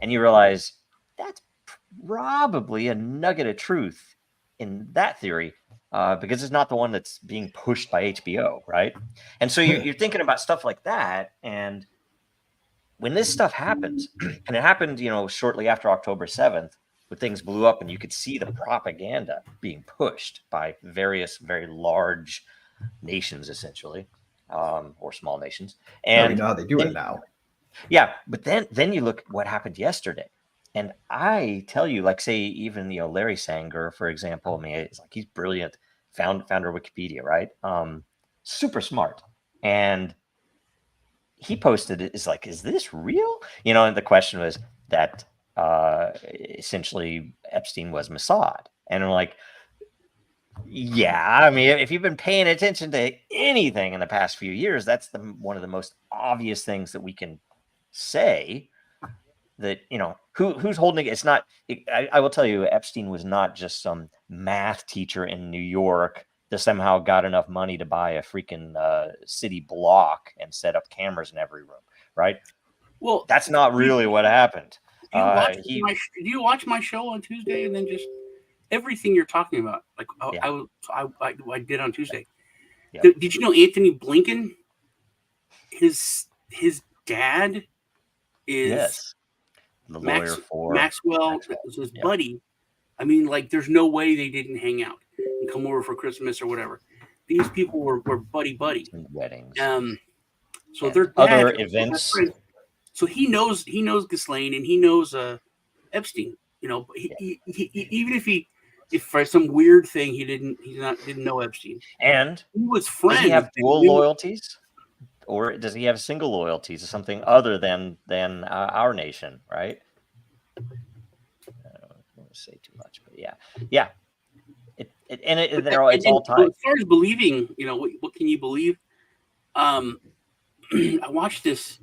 And you realize that's probably a nugget of truth in that theory, because it's not the one that's being pushed by HBO, right? And so you're thinking about stuff like that. And when this stuff happens, and it happened, shortly after October 7th, when things blew up and you could see the propaganda being pushed by various very large nations, essentially, or small nations. And we know how they do it now. Yeah, but then you look at what happened yesterday. And I tell you, like, say, even, Larry Sanger, for example, I mean, it's like he's brilliant, founder of Wikipedia, right? Super smart. And he posted it, is like, is this real? And the question was that essentially Epstein was Mossad. And I'm like, yeah, I mean, if you've been paying attention to anything in the past few years, that's one of the most obvious things that we can say. That, who's holding it. It's not, I will tell you, Epstein was not just some math teacher in New York that somehow got enough money to buy a freaking city block and set up cameras in every room, right? Well, that's not really what happened. Do you watch my show on Tuesday and then just everything you're talking about? Like I did on Tuesday. Yeah. Did you know Anthony Blinken? His dad is the lawyer for Maxwell. Was his buddy. I mean, like, there's no way they didn't hang out and come over for Christmas or whatever. These people were buddy weddings. So they're other events. So he knows Ghislaine and he knows Epstein. But even if for some weird thing he didn't know Epstein, and he was friends. Does he have dual loyalties, or does he have single loyalties to something other than our nation? Right. I don't want to say too much, but yeah. It's all tied. As far as believing, what can you believe? I watched this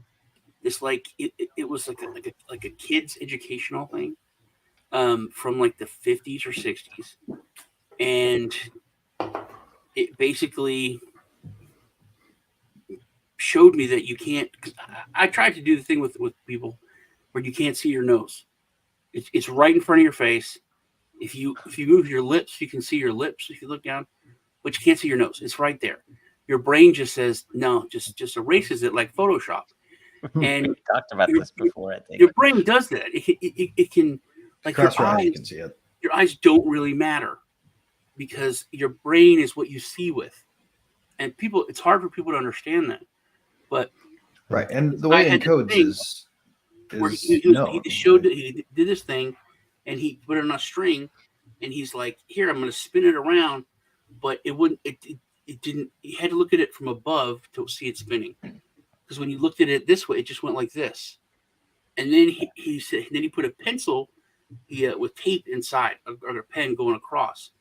like it was like a kids educational thing from like the 50s or 60s, and it basically showed me that you can't. I tried to do the thing with people where you can't see your nose. It's right in front of your face. If you move your lips, you can see your lips if you look down, but you can't see your nose. It's right there. Your brain just says no, just erases it like Photoshop. And we talked about this before, I think. Your brain does that. It can, like, your eyes, you can see it. Your eyes don't really matter because your brain is what you see with. And it's hard for people to understand that. But right, and the way it encodes is where he did this thing, and he put it on a string, and he's like, "Here, I'm going to spin it around," but it wouldn't. It didn't. You had to look at it from above to see it spinning. Because when you looked at it this way, it just went like this. And then he said, then he put a pencil with tape inside, or a pen going across.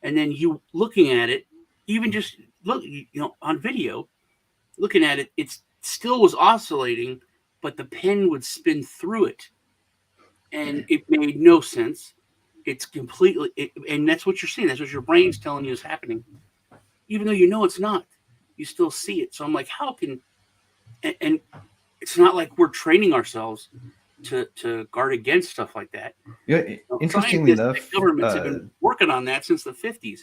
And then you looking at it, even just look, on video, looking at it, it still was oscillating, but the pen would spin through it. And it made no sense. It's completely, and that's what you're seeing. That's what your brain's telling you is happening. Even though it's not, you still see it. So I'm like, how can... And it's not like we're training ourselves to guard against stuff like that. Yeah, interestingly enough, governments have been working on that since the 50s.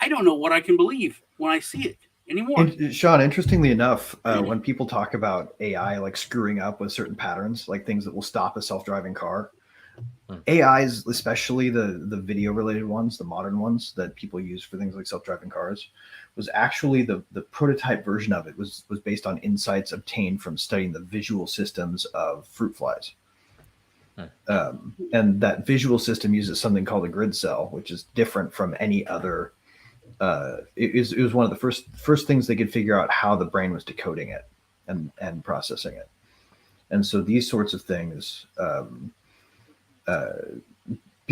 I don't know what I can believe when I see it anymore. Sean, interestingly enough, when people talk about AI like screwing up with certain patterns, like things that will stop a self-driving car, AIs, especially the video-related ones, the modern ones that people use for things like self-driving cars, was actually the prototype version of it was based on insights obtained from studying the visual systems of fruit flies. And that visual system uses something called a grid cell, which is different from any other. It was one of the first things they could figure out how the brain was decoding it and processing it. And so these sorts of things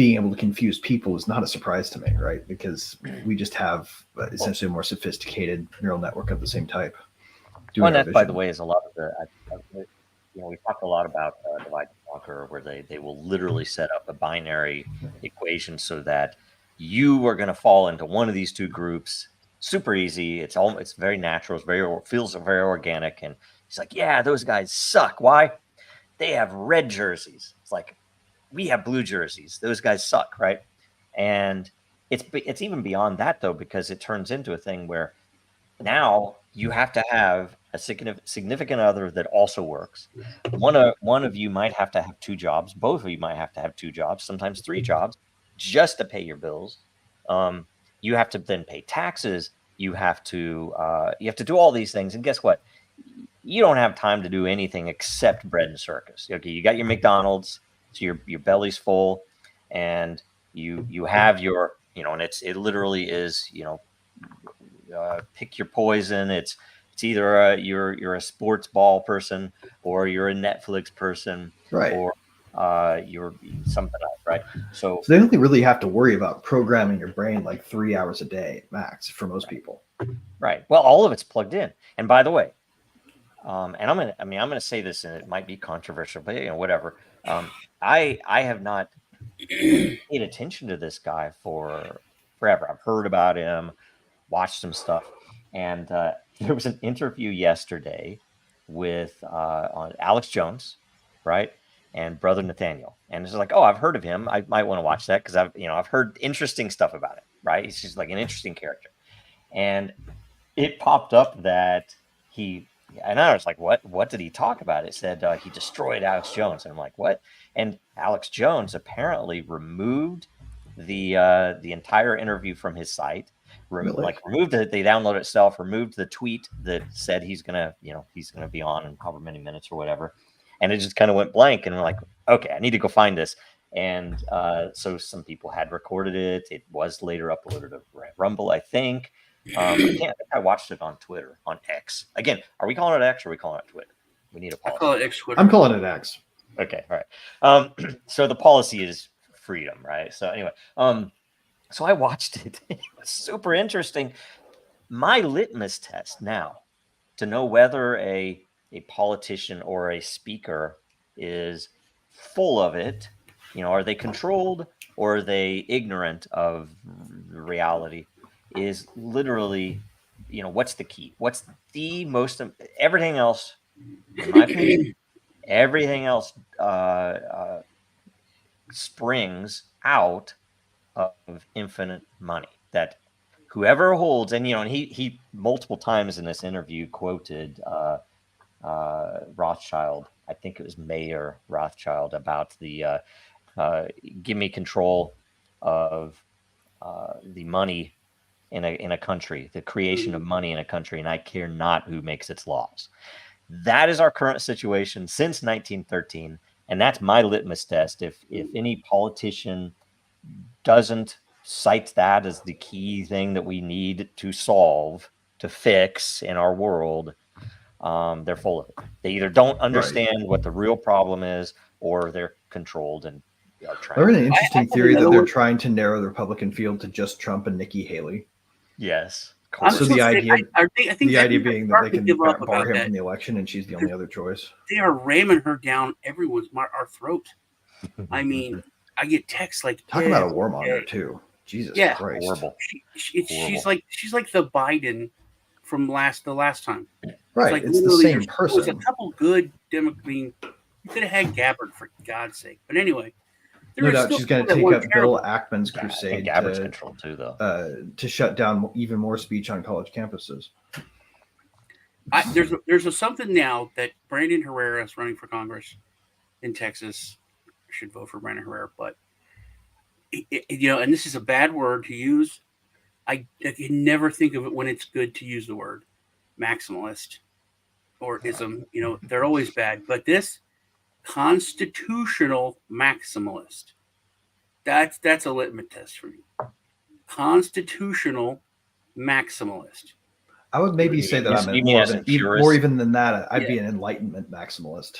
being able to confuse people is not a surprise to me, right? Because we just have essentially a more sophisticated neural network of the same type. Well, and that, by the way, is a lot of the, we talk a lot about divide and conquer, where they will literally set up a binary equation so that you are going to fall into one of these two groups. Super easy. It's very natural. Feels very organic. And he's like, yeah, those guys suck. Why? They have red jerseys. It's like, we have blue jerseys. Those guys suck, right? And it's even beyond that, though, because it turns into a thing where now you have to have a significant other that also works. One of you might have to have two jobs. Both of you might have to have two jobs, sometimes three jobs, just to pay your bills. You have to then pay taxes. You have to do all these things. And guess what? You don't have time to do anything except bread and circus. Okay, you got your McDonald's, so your belly's full, and you have your, and it literally is, pick your poison. It's either you're a sports ball person, or you're a Netflix person, right, or you're something else, right? So they only really have to worry about programming your brain like 3 hours a day max for most people. Right. Well, all of it's plugged in. And by the way, and I'm gonna say this, and it might be controversial, but whatever. I have not paid attention to this guy for forever. I've heard about him, watched some stuff, and there was an interview yesterday with on Alex Jones, right, and Brother Nathaniel, and it's like, oh, I've heard of him. I might want to watch that because I've heard interesting stuff about it. Right, he's just like an interesting character, and it popped up that and I was like, what did he talk about? It said he destroyed Alex Jones, and I'm like, what? And Alex Jones apparently removed the entire interview from his site. Removed it. They downloaded it itself. Removed the tweet that said he's gonna be on in however many minutes or whatever, and it just kind of went blank. And we're like, okay, I need to go find this. And so some people had recorded it. It was later uploaded to Rumble, I think. I watched it on Twitter, on X. Again, are we calling it X or are we calling it Twitter? We need a policy. I call it X Twitter. I'm calling it X. Okay, all right. So the policy is freedom, right? So anyway, so I watched it. It was super interesting. My litmus test now to know whether a politician or a speaker is full of it, are they controlled or are they ignorant of reality, is literally, what's the key? What's the most, everything else, in my opinion, everything else springs out of infinite money. That whoever holds, and he multiple times in this interview quoted Rothschild. I think it was Mayer Rothschild about the give me control of the money in a country, the creation of money in a country, and I care not who makes its laws. That is our current situation since 1913, and that's my litmus test. If any politician doesn't cite that as the key thing that we need to solve, to fix in our world, they're full of it. They either don't understand what the real problem is, or they're controlled and are trying. I read an interesting theory that they're trying to narrow the Republican field to just Trump and Nikki Haley. Yes. So the idea, I think the idea being that they can bar him that. from the election, and she's the only other choice. They are ramming her down our throat. I mean, I get texts like, talk about a warmonger too. Jesus Christ, horrible. She's like the Biden from the last time. Right, it's the same person. There's a couple good Democrats. You could have had Gabbard, for God's sake. But anyway, no doubt she's going to take up Bill Ackman's crusade Gabbard's control too, though, to shut down even more speech on college campuses. There's something now that Brandon Herrera is running for Congress in Texas. I should vote for Brandon Herrera, but and this is a bad word to use. I can never think of it when it's good to use the word maximalist or ism. They're always bad, but this constitutional maximalist, that's a litmus test for me. Constitutional maximalist. I would maybe say that I'm more even than that. I'd be an Enlightenment maximalist.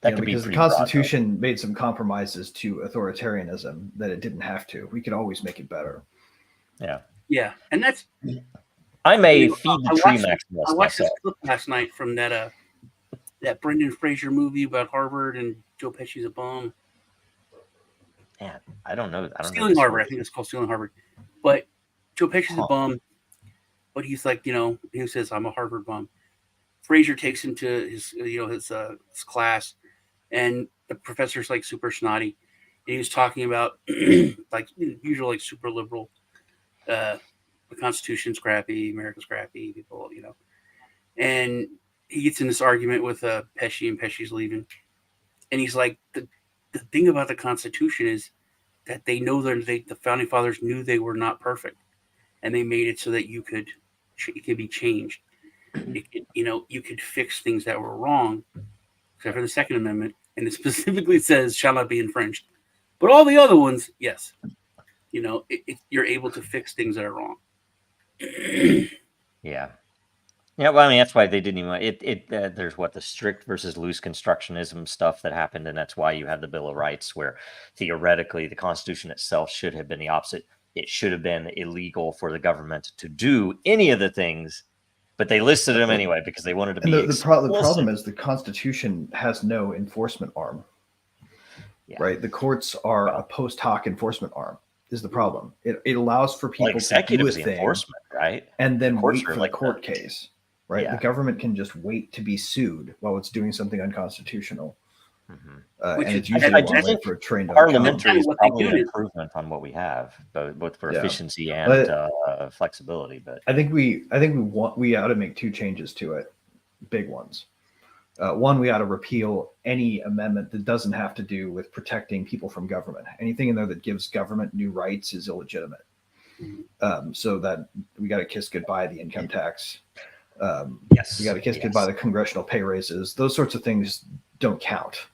That could be because the pretty broad, though. Constitution made some compromises to authoritarianism that it didn't have to. We could always make it better. Yeah, and that's I'm a You know, feed the I tree watched- maximalist I watched this myself. clip last night from that Brendan Fraser movie about Harvard and Joe Pesci's a bum. Man, I don't know. Stealing this Harvard, I movie. think it's called Stealing Harvard. But Joe Pesci's a Huh. bum, but he's like, he says, I'm a Harvard bum. Fraser takes him to his class, and the professor's like super snotty. And he was talking about like usual like super liberal, the Constitution's crappy, America's crappy, people, And he gets in this argument with Pesci, and Pesci's leaving. And he's like, the thing about the Constitution is that they know that the founding fathers knew they were not perfect, and they made it so that it could be changed. You could fix things that were wrong, except for the Second Amendment, and it specifically says shall not be infringed. But all the other ones, yes, you're able to fix things that are wrong. Yeah. Yeah, well, I mean, that's why they didn't even. There's the strict versus loose constructionism stuff that happened, and that's why you had the Bill of Rights, where theoretically the Constitution itself should have been the opposite. It should have been illegal for the government to do any of the things, but they listed them anyway because they wanted to be. And the problem is the Constitution has no enforcement arm. Yeah. Right? The courts are a post hoc enforcement arm. Is the problem? It allows for people to do a executive thing, enforcement, right? and then Courts wait are for like the court that. case. Right? Yeah. The government can just wait to be sued while it's doing something unconstitutional. Mm-hmm. Which And is- it's usually I one think way for a trained Parliamentary is What they probably do an is- improvement on what we have, both for Yeah. efficiency and flexibility. But I think we ought to make two changes to it, big ones. One, we ought to repeal any amendment that doesn't have to do with protecting people from government. Anything in there that gives government new rights is illegitimate. So that we got to kiss goodbye the income tax. yes, We got to kiss goodbye the congressional pay raises. Those sorts of things don't count,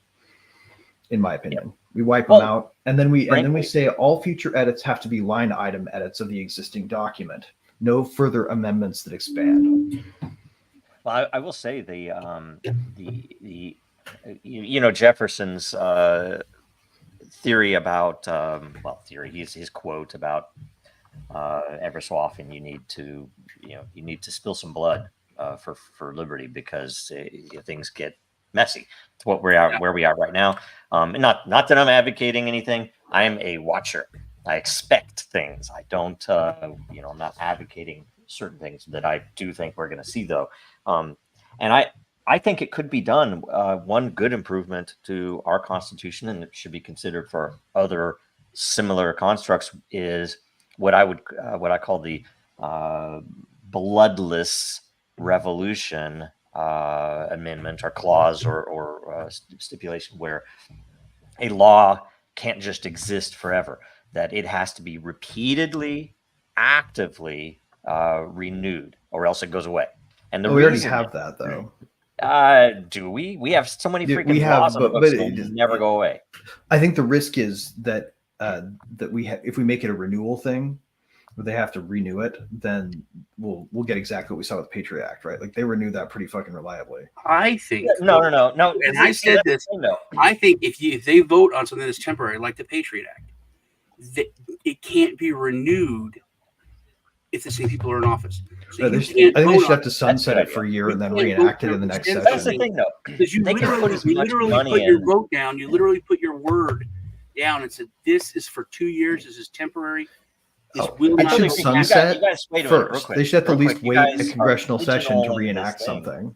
in my opinion. We wipe them out, and then we say all future edits have to be line item edits of the existing document. No further amendments that expand. Well, I will say the Jefferson's theory about his quote about ever so often you need to spill some blood for liberty because things get messy. It's what we are where we are right now. And not that I'm advocating anything. I am a watcher. I expect things. I don't. I'm not advocating certain things that I do think we're going to see though. And I think it could be done. One good improvement to our Constitution, and it should be considered for other similar constructs, is what I call the bloodless revolution amendment or clause or stipulation, where a law can't just exist forever, that it has to be repeatedly, actively renewed, or else it goes away. And we already have that, though. Do we? We have so many freaking we have, laws on the but books it that just never go away. I think the risk is that if we make it a renewal thing, where they have to renew it, then we'll get exactly what we saw with the Patriot Act, right? Like they renew that pretty fucking reliably. I think No. And I said this. I think if they vote on something that's temporary, like the Patriot Act, it can't be renewed if the same people are in office. So I think they should have to sunset it for a year You and then can't reenact vote it in the for next extension. That's the session. thing, though. Because you They can put as much literally money put your in. vote down. You literally put your word down and said, "This is for 2 years. This is temporary. This will It not should be sunset You guys, wait a minute, real first. quick, They should have to at real least quick. You wait guys a congressional are session to pigeonholing reenact this thing. something.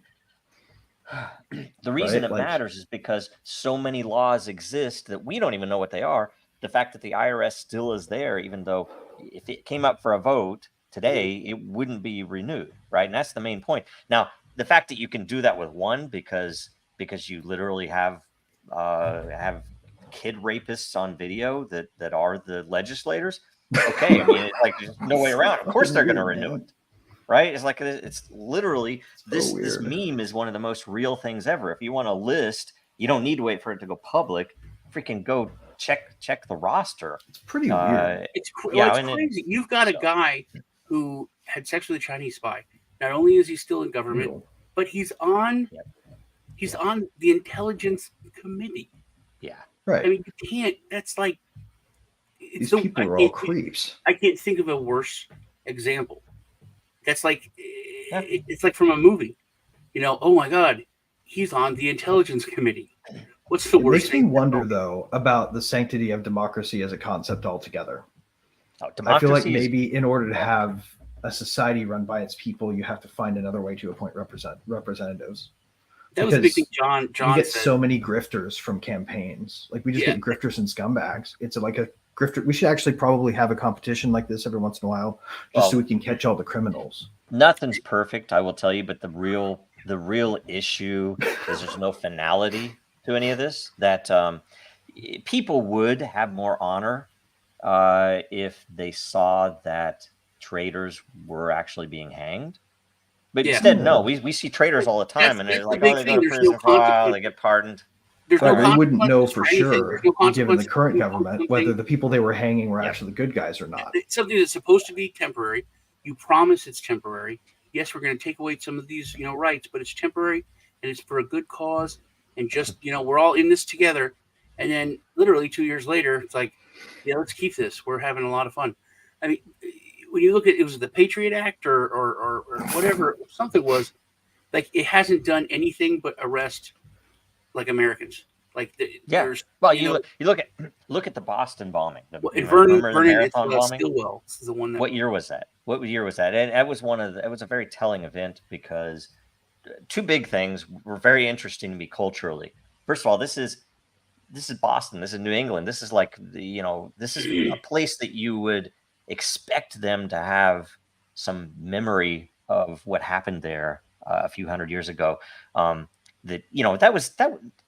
The reason Right? it matters is because so many laws exist that we don't even know what they are. The fact that the IRS still is there, even though if it came up for a vote today, it wouldn't be renewed, right? And that's the main point. Now, the fact that you can do that with one because you literally have kid rapists on video that are the legislators. Okay, I mean, it's like there's no way around. Of course, they're going to renew it. Right? It's like it's literally this meme is one of the most real things ever. If you want a list, you don't need to wait for it to go public. Freaking go check the roster. It's pretty weird. It's crazy. You've got a guy who had sex with a Chinese spy. Not only is he still in government, but he's on the intelligence Committee. Yeah. Right. I mean, you can't. That's like These people are all creeps. I can't think of a worse example. That's like Yeah. it's like from a movie. You know, oh my God, he's on the Intelligence Committee. What's the It worst makes me thing? wonder, though, about the sanctity of democracy as a concept altogether. Oh, I feel like democracy is maybe in order to have a society run by its people, you have to find another way to appoint representatives. That was a big thing. Because John we get said. so many grifters from campaigns. Like we just Yeah. get grifters and scumbags. It's like a grifter. We should actually probably have a competition like this every once in a while, just so Well, we can catch all the criminals. nothing's perfect, I will tell you, but the real issue is there's no finality to any of this. That people would have more honor if they saw that traitors were actually being hanged. But Yeah. instead, no, we see traitors all the time, and That's they're the like, big oh, they thing. go to There's prison no for a while, consequence. they get pardoned. There's Right, no we wouldn't know consequences for anything. sure, There's no given the consequences current for government, something- whether the people they were hanging were Yeah. actually good guys or not. It's something that's supposed to be temporary. You promise it's temporary. Yes, we're going to take away some of these, rights, but it's temporary and it's for a good cause. And just, we're all in this together. And then literally 2 years later, it's like, yeah, let's keep this. We're having a lot of fun. I mean, when you look at it, was the Patriot Act or whatever something was, like it hasn't done anything but arrest like Americans. Like there's Well, you look at the Boston bombing. Vernon, remember the marathon bombing? Stillwell is the one that. What year was that? What year was that? And that was it was a very telling event because two big things were very interesting to me culturally. First of all, this is Boston. This is New England. This is like this is a place that you would expect them to have some memory of what happened there a few hundred years ago. But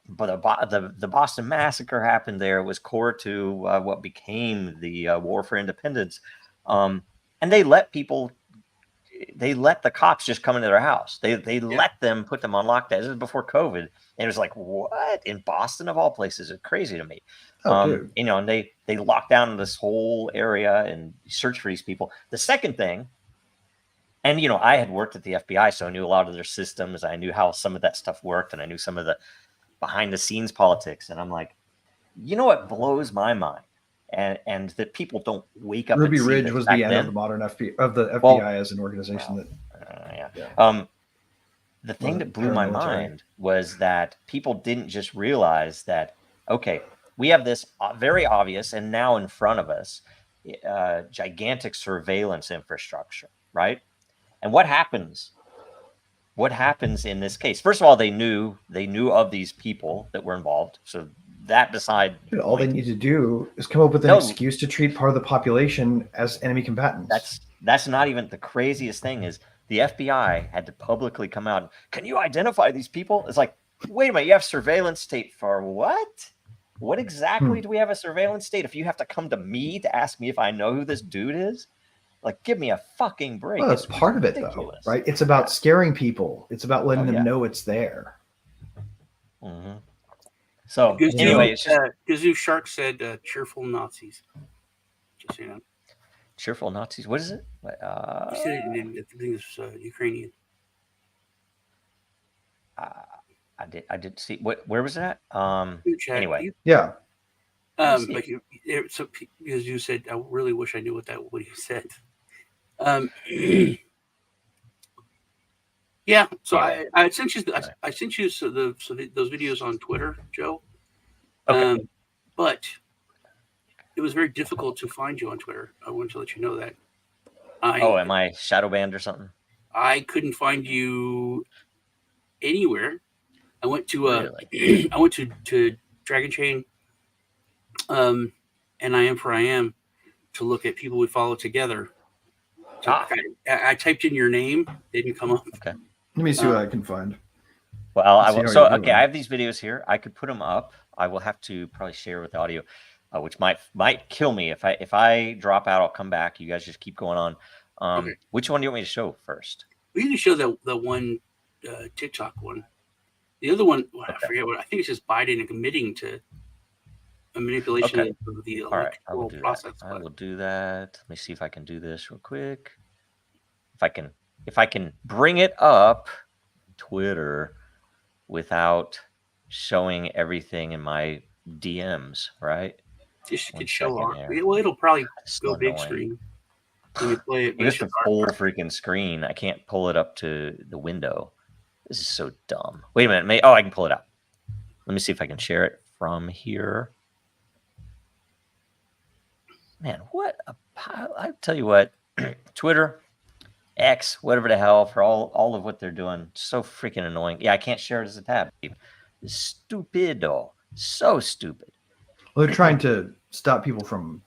the Boston Massacre happened there. It was core to what became the War for Independence. And they let the cops just come into their house. They let them put them on lockdown. This was before COVID. And it was like, what? In Boston, of all places? It's crazy to me. Dude. And they locked down this whole area and searched for these people. The second thing, and I had worked at the FBI, so I knew a lot of their systems. I knew how some of that stuff worked, and I knew some of the behind the scenes politics. And I'm like, what blows my mind? And that people don't wake up. Ruby and see Ridge this was back the end then. of the modern FBI as an organization. The thing that blew my mind was that people didn't just realize that, okay, we have this very obvious and now in front of us gigantic surveillance infrastructure, right? And what happens? What happens in this case? First of all, they knew of these people that were involved. So that beside, Dude, all they need to do is come up with an excuse to treat part of the population as enemy combatants. That's not even the craziest thing. Is the FBI had to publicly come out. Can you identify these people? It's like, wait a minute, you have surveillance state for what? What exactly do we have a surveillance state? If you have to come to me to ask me if I know who this dude is, like, give me a fucking break. Well, that's part of it, though, right? It's about scaring people. It's about letting them know it's there. Mm-hmm. So anyway, it's just Gazoo Shark said, "Cheerful Nazis." Just cheerful Nazis. What is it? He said it, I think it's Ukrainian. I did see. Where was that? Anyway, yeah. But so because you said, I really wish I knew what he said. Yeah. So I sent you those videos on Twitter, Joe. Okay. But it was very difficult to find you on Twitter. I wanted to let you know that. Am I shadow banned or something? I couldn't find you anywhere. I went to to Dragon Chain, and I Am for I Am to look at people we follow together. I typed in your name, didn't come up. Okay. Let me see what I can find. Well, I will. So, okay, I have these videos here. I could put them up. I will have to probably share with audio, which might kill me if I drop out. I'll come back. You guys just keep going on. Okay. Which one do you want me to show first? We need to show the one TikTok one. The other one, I forget what. I think it's just Biden admitting to a manipulation of the electoral process. I will do that. Let me see if I can do this real quick. If I can bring it up Twitter without showing everything in my DMs, right? Just One could show second on. here. Well, it'll probably It's go so big annoying. screen when you play it. It but goes it's to just hard. full freaking screen. I can't pull it up to the window. This is so dumb. Wait a minute. I can pull it up. Let me see if I can share it from here. Man, what a pile. I tell you what, Twitter, X, whatever the hell, for all of what they're doing, so freaking annoying. Yeah, I can't share it as a tab. It's stupido. So stupid. Well, they're trying to stop people from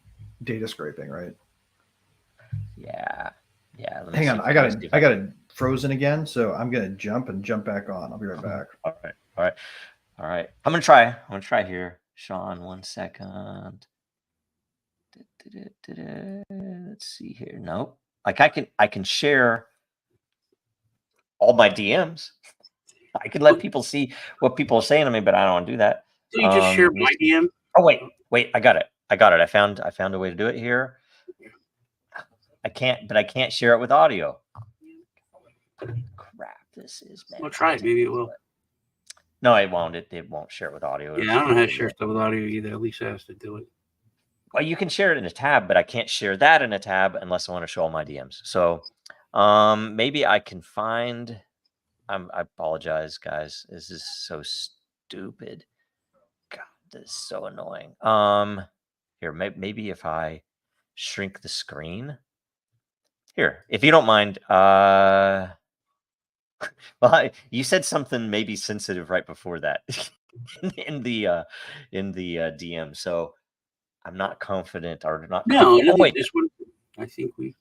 data scraping, right? Yeah. Let me Hang see on, if I got can see if it frozen again, so I'm gonna jump back on. I'll be right back. All right. I'm gonna try here, Sean. 1 second. Let's see here. Nope. Like I can share all my DMs. I can let people see what people are saying to me, but I don't want to do that. So you just share let me my see. DM. Oh wait, I got it. I found a way to do it here. I can't share it with audio. Crap, this is bad. We'll try it. Maybe it will. No, it won't. It won't share it with audio. Yeah, I don't know how to share stuff with audio either. Lisa has to do it. Well, you can share it in a tab, but I can't share that in a tab unless I want to show all my DMs. So maybe I can find. I apologize, guys. This is so stupid. God, this is so annoying. Here, maybe if I shrink the screen. Here, if you don't mind. Well, you said something maybe sensitive right before that in the DM. So I'm not confident or not. No, Oh, wait. this one. I think we.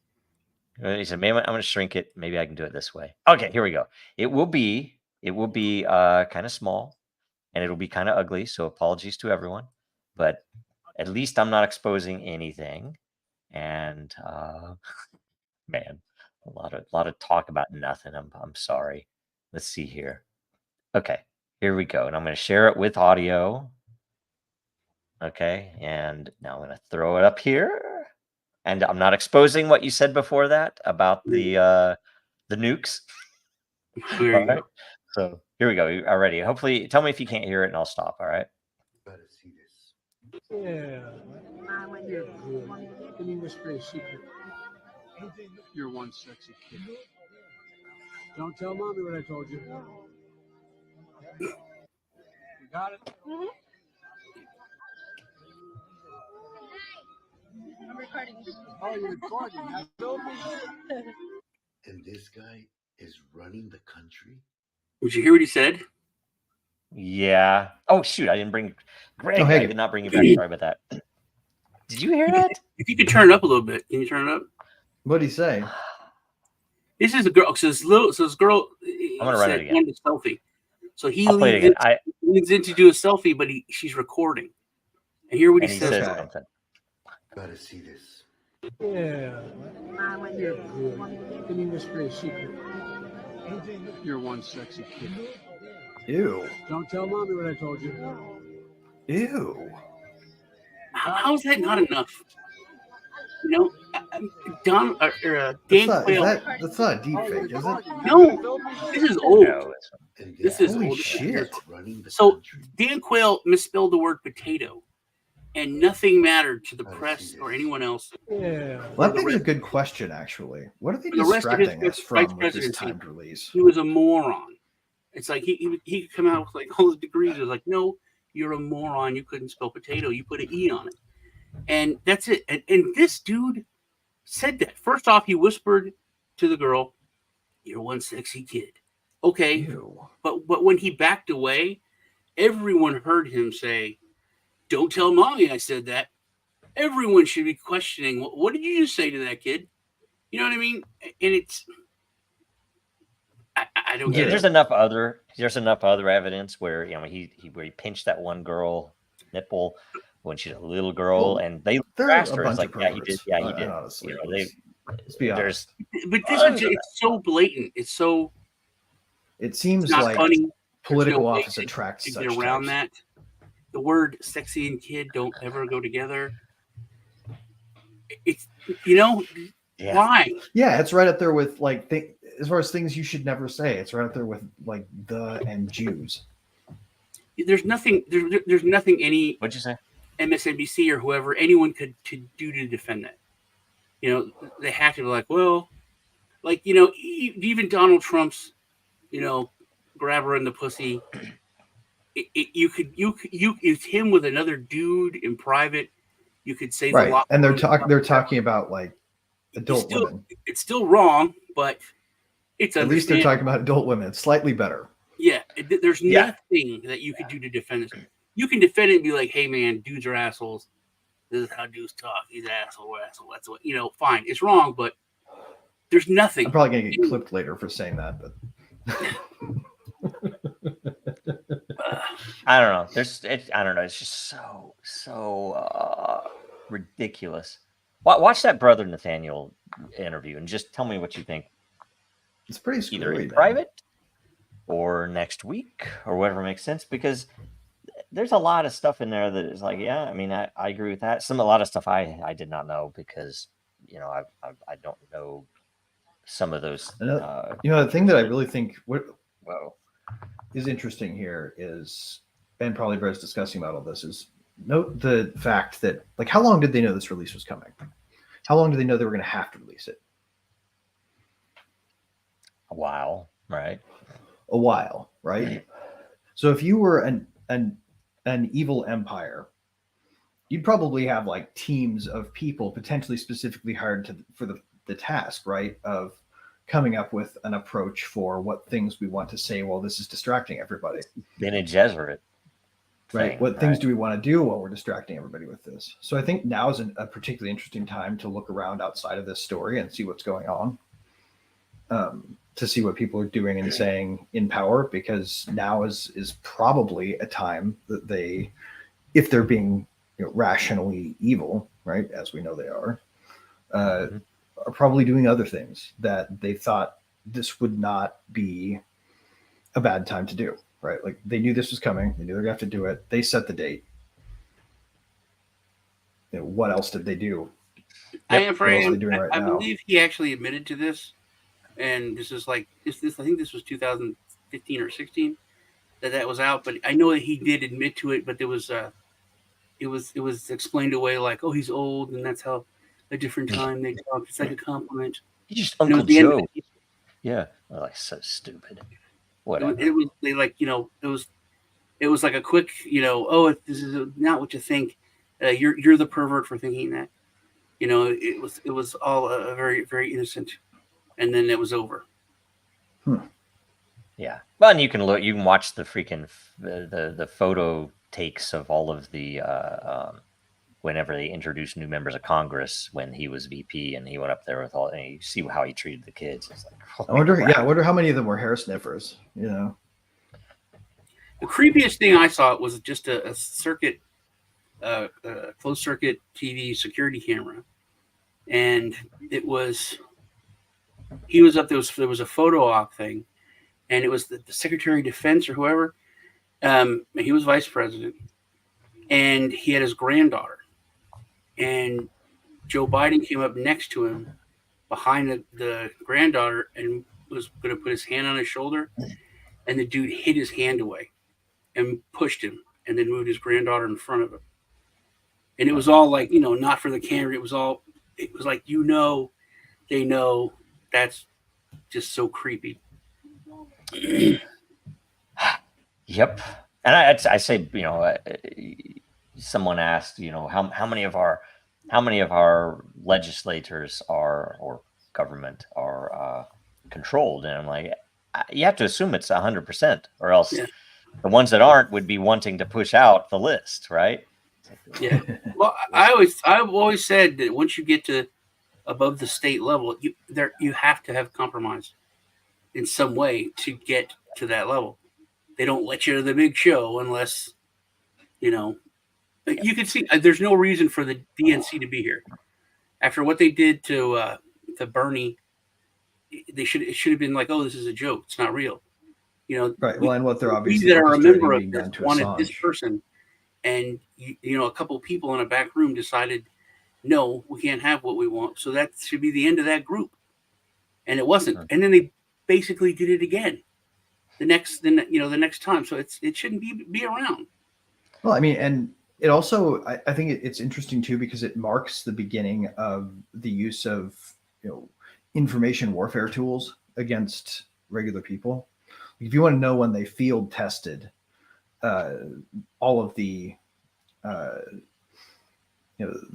He said, maybe I'm going to shrink it. Maybe I can do it this way. Okay, here we go. It will be kind of small, and it'll be kind of ugly. So apologies to everyone, but at least I'm not exposing anything. And man, a lot of talk about nothing. I'm sorry. Let's see here. Okay, here we go. And I'm going to share it with audio. Okay, and now I'm going to throw it up here. And I'm not exposing what you said before that about the nukes. There you go. So here we go. Already. Hopefully, tell me if you can't hear it, and I'll stop. All right. Better see this. Yeah. You're good. Let me whisper a secret. You're one sexy kid. Don't tell mommy what I told you. You got it? Mm-hmm. I'm recording. Oh, you're recording. I told me. And this guy is running the country? Did you hear what he said? Yeah. Oh shoot! I didn't bring Greg. Oh, hey. I did not bring you back. Sorry about that. Did you hear that? If you could turn it up a little bit, can you turn it up? What'd he say? This is a girl. So this girl. I'm gonna run it again. A selfie. So he I'll play it again. leads in to do a selfie, but she's recording. And hear what he says. Something. Better see this. Yeah. You're good. Let me whisper a secret. You're one sexy kid. Ew. Don't tell mommy what I told you. Ew. How is that not enough? You know, Dan Quayle. That's not a deep fake, is it? No, this is old. No, And This is Holy old. shit. running the So country. Dan Quayle misspelled the word potato, and nothing mattered to the I press see or this. anyone else. Yeah. Well, that begs a good question, actually. What are they The rest of his distracting us vice from with this presidency. timed release? He was a moron. It's like he could come out with like all his degrees. It was like, no, you're a moron. You couldn't spell potato. You put an E on it. And that's it. And this dude said that. First off, he whispered to the girl, "You're one sexy kid." Okay. Ew. But when he backed away, everyone heard him say, "Don't tell mommy I said that." Everyone should be questioning, what did you just say to that kid? You know what I mean? And it's, I don't Yeah, get there's it. enough other evidence where he pinched that one girl nipple when she's a little girl, Well, and they They're asked a her. It's bunch like, of yeah, he did. perverts. Yeah, he did. Honestly, You know, let's be honest. there's But this is it's so blatant. It's so It seems not like funny. political There's no way office attracts to such get around types. that. The word sexy and kid don't ever go together. It's yeah. why? Yeah, it's right up there with like as far as things you should never say. It's right up there with like the and Jews. there's nothing any What'd you say? MSNBC or whoever, anyone could do to defend that. You know, they have to be like, well, like, you know, even Donald Trump's, you know, grab her in the pussy. It's him with another dude in private. You could say right, a lot. and they're talking about like adult women. It's still wrong, but it's at least they're talking about adult women. It's slightly better. Yeah, there's nothing that you could do to defend this. You can defend it and be like, "Hey, man, dudes are assholes. This is how dudes talk. He's an asshole. That's what, you know. Fine, it's wrong, but there's nothing." I'm probably gonna get clipped later for saying that, but I don't know. I don't know. It's just so ridiculous. Watch that Brother Nathaniel interview and just tell me what you think. It's pretty scary, either in private or next week or whatever makes sense, because there's a lot of stuff in there that is like, yeah, I mean, I agree with that. A lot of stuff I did not know because, you know, I don't know some of those. You know, the thing that I really think is interesting here is, and probably Brett's discussing about all this, is note the fact that, like, how long did they know this release was coming? How long did they know they were going to have to release it? A while, right? A while, right? So if you were an evil empire, you'd probably have like teams of people potentially specifically hired for the task, right? Of coming up with an approach for what things we want to say while this is distracting everybody. Bene Gesserit. Right. What things do we want to do while we're distracting everybody with this? So I think now is a particularly interesting time to look around outside of this story and see what's going on. To see what people are doing and saying in power, because now is probably a time that they, if they're being, you know, rationally evil, right, as we know they are probably doing other things that they thought this would not be a bad time to do, right? Like they knew this was coming, they knew they're gonna have to do it. They set the date. You know, what else did they do? I believe he actually admitted to this. And this is like I think this was 2015 or 16 that was out. But I know that he did admit to it. But there was it was explained away like, oh, he's old, and that's how a different time they talk. It's like a compliment. He's just Uncle Joe. Yeah, like so stupid. Whatever. It was they like, you know, it was like a quick, you know, oh, this is not what you think. You're the pervert for thinking that. You know, it was all a very, very innocent. And then it was over. Yeah, well, and you can watch the freaking the photo takes of all of the whenever they introduced new members of Congress when he was VP and he went up there with all, and you see how he treated the kids. It's like, I wonder how many of them were hair sniffers. You know, the creepiest thing I saw was just a circuit, closed circuit TV security camera, and it was. He was up there. There was a photo op thing, and it was the Secretary of Defense or whoever. He was vice president, and he had his granddaughter. And Joe Biden came up next to him, behind the granddaughter, and was going to put his hand on his shoulder. And the dude hid his hand away, and pushed him, and then moved his granddaughter in front of him. And it was all like, you know, not for the camera. It was like, you know, they know. That's just so creepy. Yep. And I say, you know, someone asked, you know, how many of our legislators or government are controlled, and I'm like, you have to assume it's 100%, or else the ones that aren't would be wanting to push out the list, right? Yeah. Well, I've always said that once you get to above the state level, you have to have compromise in some way to get to that level. They don't let you to the big show unless, you know, you can see there's no reason for the DNC to be here. After what they did to Bernie, it should have been like, oh, this is a joke. It's not real. You know, right. Well, and what they're obviously we that are a member of this wanted this person, and you know, a couple of people in a back room decided, no, we can't have what we want. So that should be the end of that group. And it wasn't. And then they basically did it again. the next time. So it shouldn't be around. Well, I mean, and it also, I think it's interesting too, because it marks the beginning of the use of, information warfare tools against regular people. If you want to know when they field tested all of the, the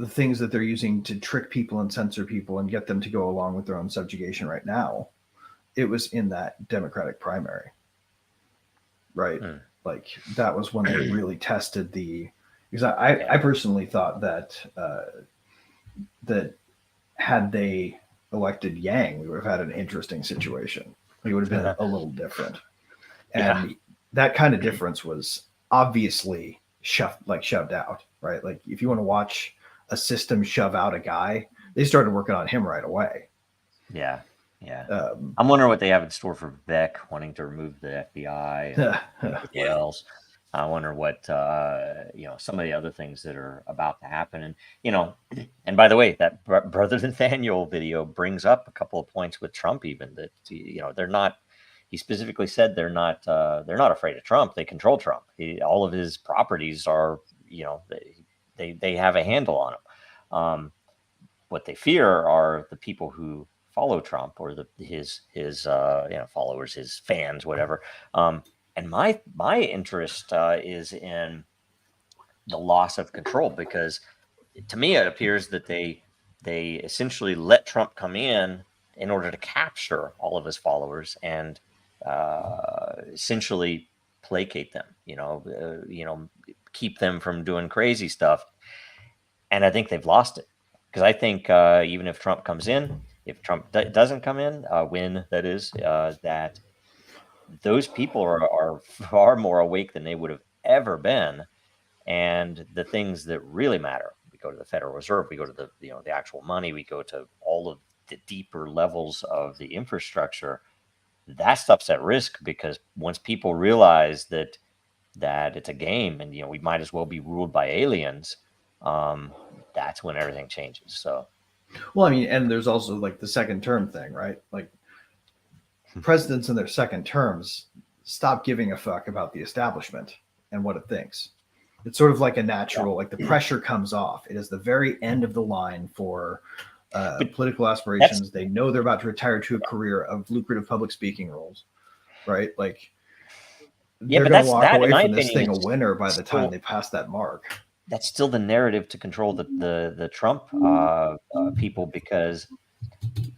things that they're using to trick people and censor people and get them to go along with their own subjugation right now, it was in that Democratic primary, right? Like that was when they really tested because I personally thought that that had they elected Yang, we would have had an interesting situation. It would have been a little different. And that kind of difference was obviously shoved out, right? Like if you want to watch a system shove out a guy, they started working on him right away. Yeah. I'm wondering what they have in store for Beck wanting to remove the FBI and what else. I wonder what some of the other things that are about to happen. And and by the way, that Brother Nathaniel video brings up a couple of points with Trump, even that they're not. He specifically said they're not afraid of Trump. They control Trump. All of his properties are they have a handle on him. What they fear are the people who follow Trump or his followers, his fans, whatever. And my interest is in the loss of control, because to me it appears that they essentially let Trump come in order to capture all of his followers and essentially placate them, keep them from doing crazy stuff. And I think they've lost it, because I think even if Trump comes in, if Trump doesn't come in, when that is, that those people are far more awake than they would have ever been. And the things that really matter, we go to the Federal Reserve, we go to the actual money, we go to all of the deeper levels of the infrastructure. That stuff's at risk, because once people realize that it's a game and we might as well be ruled by aliens, that's when everything changes. So, well, I mean, and there's also like the second term thing, right? Like presidents in their second terms stop giving a fuck about the establishment and what it thinks. It's sort of like a natural, like the pressure comes off. It is the very end of the line for political aspirations. They know they're about to retire to a career of lucrative public speaking roles, right? Like they're going to walk away from this thing a winner by the time they pass that mark. That's still the narrative to control the Trump people, because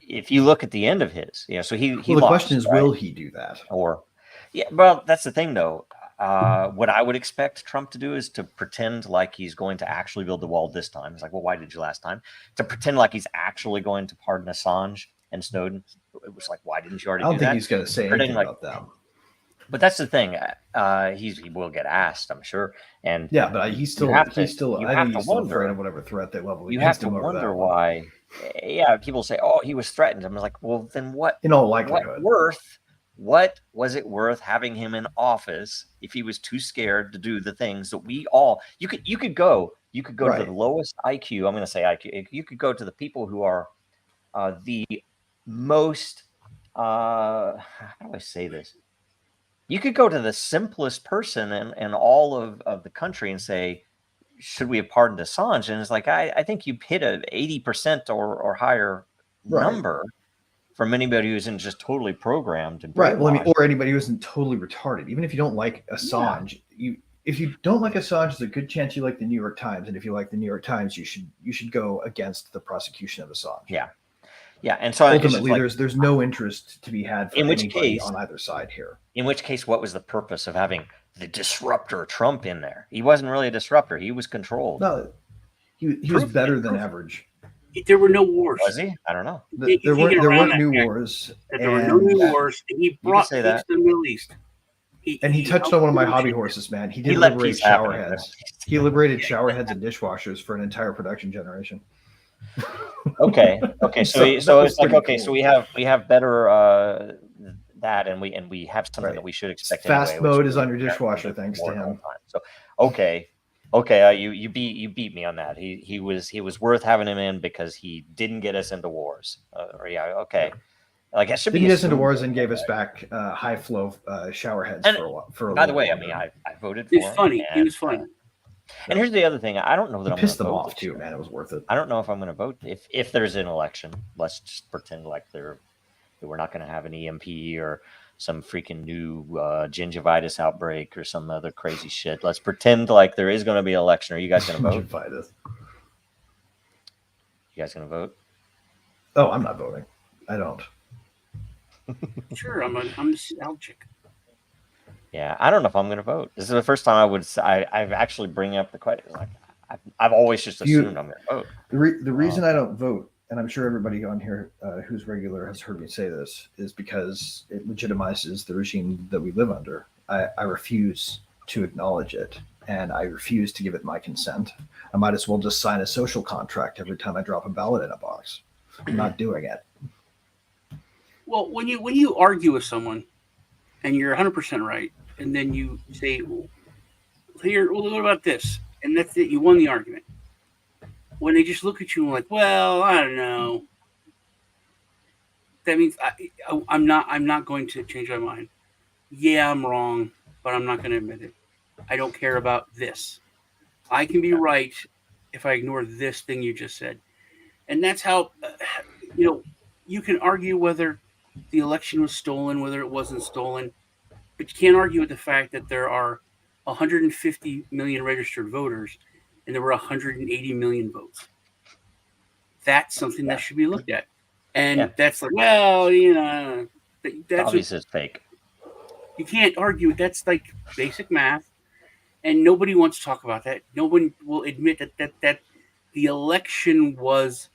if you look at the end of his, so he the lost, question is, right? Will he do that? Well, that's the thing though. What I would expect Trump to do is to pretend like he's going to actually build the wall this time. It's like, well, why did you last time? To pretend like he's actually going to pardon Assange and Snowden. It was like, why didn't you already do that? I don't think he's going to say anything about them. But that's the thing. He will get asked, I'm sure. And yeah, but he's still afraid of whatever threat they level. You have to wonder why. Yeah, people say, "Oh, he was threatened." I'm like, well, then what? In all likelihood, what was it worth having him in office if he was too scared to do the things that you could go right to the lowest IQ. I'm going to say IQ. You could go to the people who are the most. How do I say this? You could go to the simplest person in all of the country and say, should we have pardoned Assange? And it's like, I think you hit an 80% or higher number from anybody who isn't just totally programmed. And right. Well, I mean, or anybody who isn't totally retarded. Even if you don't like Assange, if you don't like Assange, there's a good chance you like the New York Times. And if you like the New York Times, you should go against the prosecution of Assange. Yeah. Yeah, and so ultimately, there's no interest to be had for anybody on either side here. In which case, what was the purpose of having the disruptor Trump in there? He wasn't really a disruptor; he was controlled. No, he was better than average. There were no wars. Was he? I don't know. There weren't new wars. There were no new wars, and he brought peace to the Middle East. He touched on one of my hobby horses, man. He did liberate shower heads. He liberated shower heads and dishwashers for an entire production generation. Okay. So it's like, okay, cool. So we have better that, and we have something that we should expect. Fast mode is on your dishwasher, thanks to him. So okay, you beat me on that. He was worth having him in because he didn't get us into wars. Okay. Like it should Didn't be. get us into assumed. wars and gave us back high flow shower heads And for a while. For a By the little way, I longer. mean, I voted for He was him. funny. He and, was funny. And here's the other thing: I don't know that He I'm pissed going them to vote off this too, year. man. It was worth it. I don't know if I'm going to vote if there's an election. Let's just pretend like we're not going to have an EMP or some freaking new gingivitis outbreak or some other crazy shit. Let's pretend like there is going to be an election. Are you guys going to vote? Gingivitis. You guys going to vote? Oh, I'm not voting. I don't. Sure, I'm nostalgic. Yeah, I don't know if I'm going to vote. This is the first time I've actually bring up the question. Like, I've always just assumed I'm going to vote. The reason I don't vote, and I'm sure everybody on here who's regular has heard me say this, is because it legitimizes the regime that we live under. I refuse to acknowledge it, and I refuse to give it my consent. I might as well just sign a social contract every time I drop a ballot in a box. I'm not doing it. Well, when you argue with someone, and you're 100% right, and then you say, "Well, here, well, what about this?" And that's it. You won the argument. When they just look at you and like, "Well, I don't know," that means I'm not going to change my mind. Yeah, I'm wrong, but I'm not going to admit it. I don't care about this. I can be right if I ignore this thing you just said, and that's how you can argue whether the election was stolen, whether it wasn't stolen, but you can't argue with the fact that there are 150 million registered voters and there were 180 million votes. That's something that should be looked at. And that's like, well, that's obviously it's fake. You can't argue. That's like basic math. And nobody wants to talk about that. No one will admit that the election was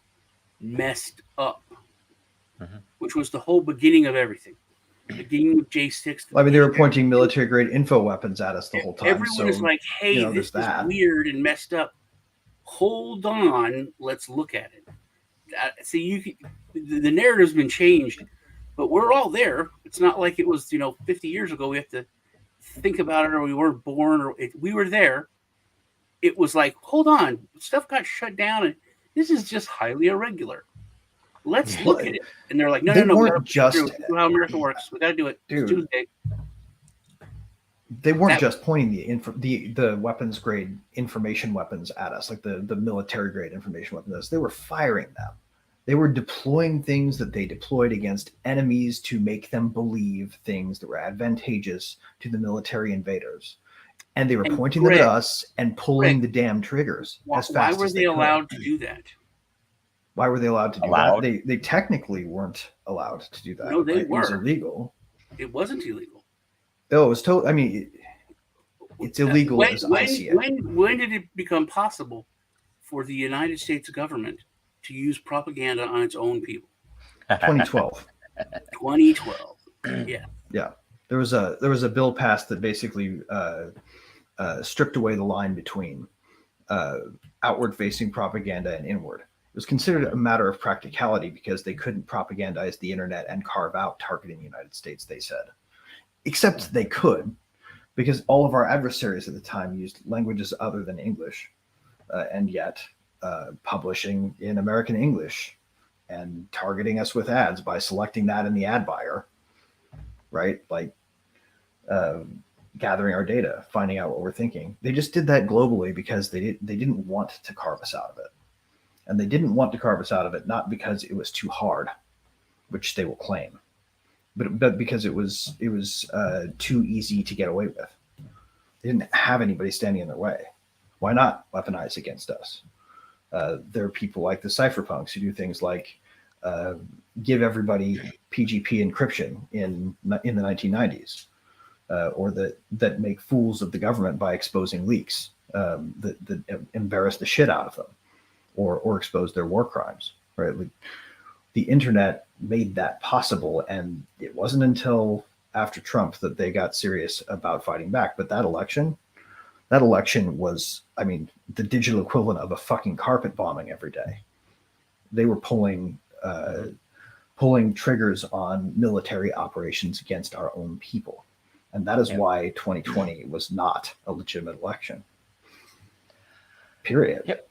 messed up, which was the whole beginning of everything. The beginning of J6. I mean, they were pointing military-grade info weapons at us the whole time. Everyone is like, hey, this is weird and messed up. Hold on. Let's look at it. See, the narrative's been changed, but we're all there. It's not like it was, 50 years ago. We have to think about it, or we weren't born, or we were there. It was like, hold on, stuff got shut down, and this is just highly irregular. Let's look at it. And they're like, no. We gotta do how America works. We got to do it. Dude, it's Tuesday. They weren't just pointing the weapons grade information weapons at us, like the military grade information weapons. They were firing them. They were deploying things that they deployed against enemies to make them believe things that were advantageous to the military invaders. And they were pointing them at us and pulling the damn triggers as fast as they could. Why were they allowed to do that? Why were they allowed to do that? They technically weren't allowed to do that. No, they were. It was illegal. It wasn't illegal. Oh, it was totally. I mean, it's illegal as I see it. When did it become possible for the United States government to use propaganda on its own people? 2012. 2012. Yeah. Yeah. There was a bill passed that basically stripped away the line between outward-facing propaganda and inward. It was considered a matter of practicality because they couldn't propagandize the internet and carve out targeting the United States, they said. Except they could, because all of our adversaries at the time used languages other than English, and yet publishing in American English and targeting us with ads by selecting that in the ad buyer, right? Like gathering our data, finding out what we're thinking. They just did that globally because they didn't want to carve us out of it. And they didn't want to carve us out of it, not because it was too hard, which they will claim, but because it was too easy to get away with. They didn't have anybody standing in their way. Why not weaponize against us? There are people like the cypherpunks who do things like give everybody PGP encryption in the 1990s, or that make fools of the government by exposing leaks that embarrass the shit out of them, or expose their war crimes. Right? Like, the internet made that possible, and it wasn't until after Trump that they got serious about fighting back. But that election was, I mean, the digital equivalent of a fucking carpet bombing every day. They were pulling triggers on military operations against our own people. And that is why 2020 was not a legitimate election. Period. Yep.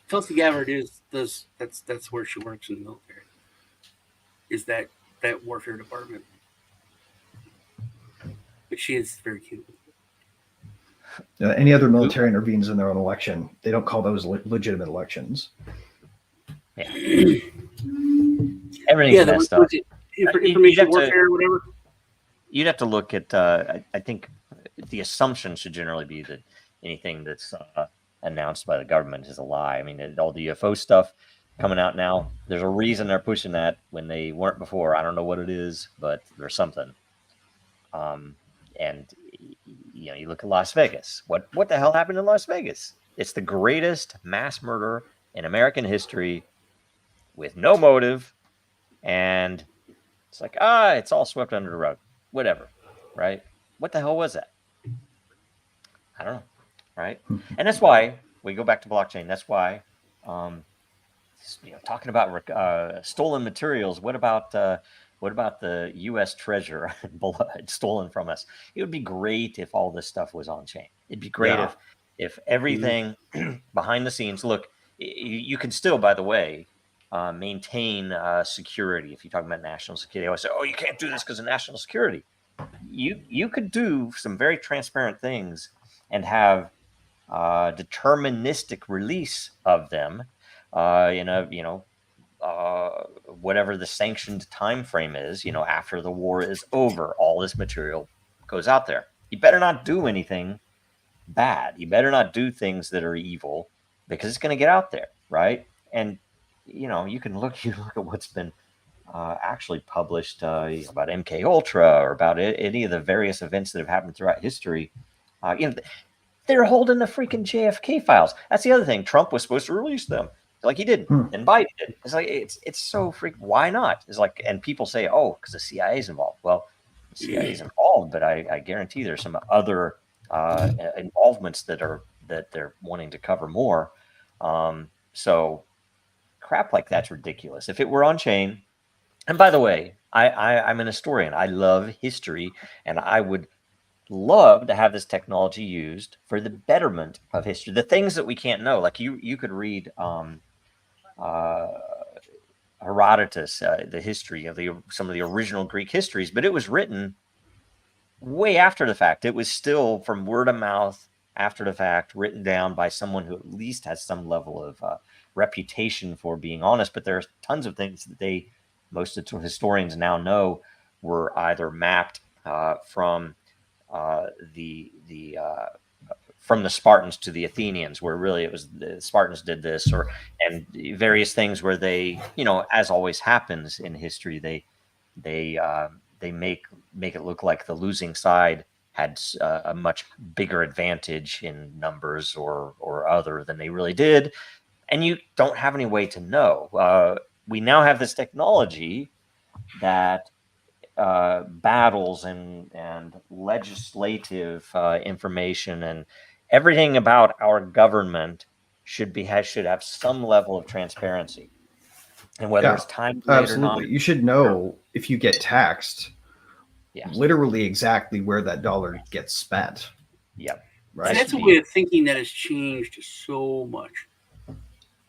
Tulsi Gabbard that's where she works in the military. is that warfare department. But she is very cute. Any other military intervenes in their own election, they don't call those legitimate elections. Yeah. Everything's messed up. Information warfare or whatever. You'd have to look at, I think the assumption should generally be that anything that's announced by the government is a lie. I mean, all the UFO stuff coming out now, there's a reason they're pushing that when they weren't before. I don't know what it is, but there's something. And you look at Las Vegas. What the hell happened in Las Vegas? It's the greatest mass murder in American history with no motive, and it's like, it's all swept under the rug. Whatever, right? What the hell was that? I don't know, right? And that's why we go back to blockchain. That's why, talking about stolen materials. What about the U.S. treasure blood stolen from us? It would be great if all this stuff was on chain. It'd be great if everything behind the scenes. Look, you can still, by the way, maintain security. If you talk about national security, I always say, "Oh, you can't do this because of national security." You could do some very transparent things and have deterministic release of them whatever the sanctioned time frame is, after the war is over, all this material goes out there. You better not do anything bad. You better not do things that are evil, because it's going to get out there, right? And you can look at what's been actually published about MK Ultra or about any of the various events that have happened throughout history. They're holding the freaking JFK files. That's the other thing. Trump was supposed to release them. Like he didn't, and Biden did. It's like it's so why not? It's like, and people say, oh, because the CIA is involved. Well, the CIA is involved, but I guarantee there's some other involvements that they're wanting to cover more. So crap like that's ridiculous. If it were on chain, and by the way, I'm an historian. I love history, and I would love to have this technology used for the betterment of history. The things that we can't know, like you could read Herodotus, the history of some of the original Greek histories, but it was written way after the fact. It was still from word of mouth after the fact, written down by someone who at least has some level of reputation for being honest. But there's tons of things that most of the historians now know were either mapped from the Spartans to the Athenians, where really it was the Spartans did this, and various things where they, as always happens in history, they make it look like the losing side had a much bigger advantage in numbers or other than they really did, and you don't have any way to know. We now have this technology that battles and legislative information and everything about our government should have some level of transparency, and whether it's time absolutely or not, you should know if you get taxed, literally exactly where that dollar gets spent. Yep, right. And that's a way of thinking that has changed so much.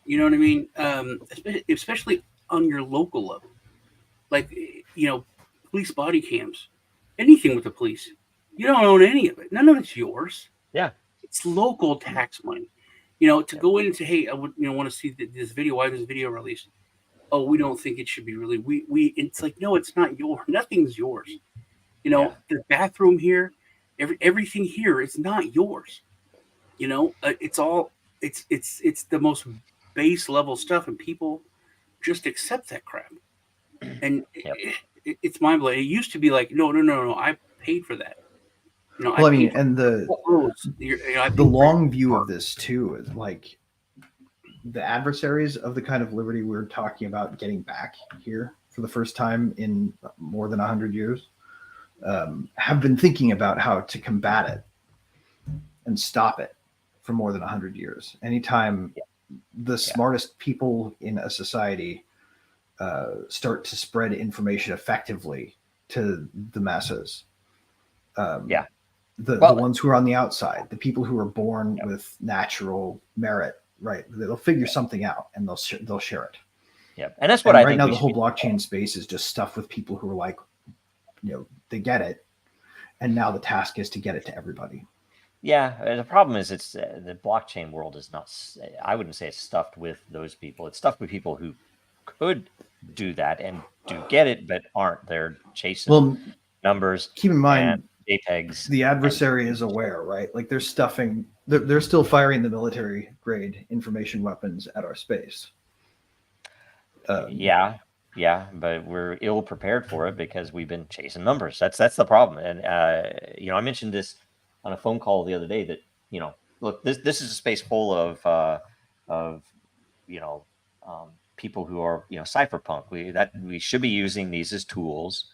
You know what I mean? Especially on your local level, like police body cams, anything with the police. You don't own any of it. None of it's yours. Yeah. It's local tax money. To go in and say, hey, I would want to see this video. Why this video released? Oh, we don't think it should be really. It's like, no, it's not yours. Nothing's yours. The bathroom here, everything here is not yours. It's all it's the most base level stuff, and people just accept that crap. And it's mind blowing. It used to be like, no, I paid for that. Well, I mean, and the long view of this too is like the adversaries of the kind of liberty we're talking about getting back here for the first time in more than 100 years have been thinking about how to combat it and stop it for more than 100 years. Anytime the smartest people in a society start to spread information effectively to the masses. The ones who are on the outside, the people who are born with natural merit, right? They'll figure something out and they'll share it. Yep. And that's what And I right think now we the should whole be blockchain space is just stuffed with people who are like, they get it, and now the task is to get it to everybody. Yeah, the problem is it's the blockchain world is not. I wouldn't say it's stuffed with those people. It's stuffed with people who could do that and do get it, but aren't. They're chasing numbers. Keep in mind, JPEGs. The adversary is aware, right? Like they're stuffing. They're still firing the military grade information weapons at our space. Yeah, but we're ill prepared for it because we've been chasing numbers. That's the problem. And I mentioned this on a phone call the other day that look, this is a space full of people who are cypherpunk. We should be using these as tools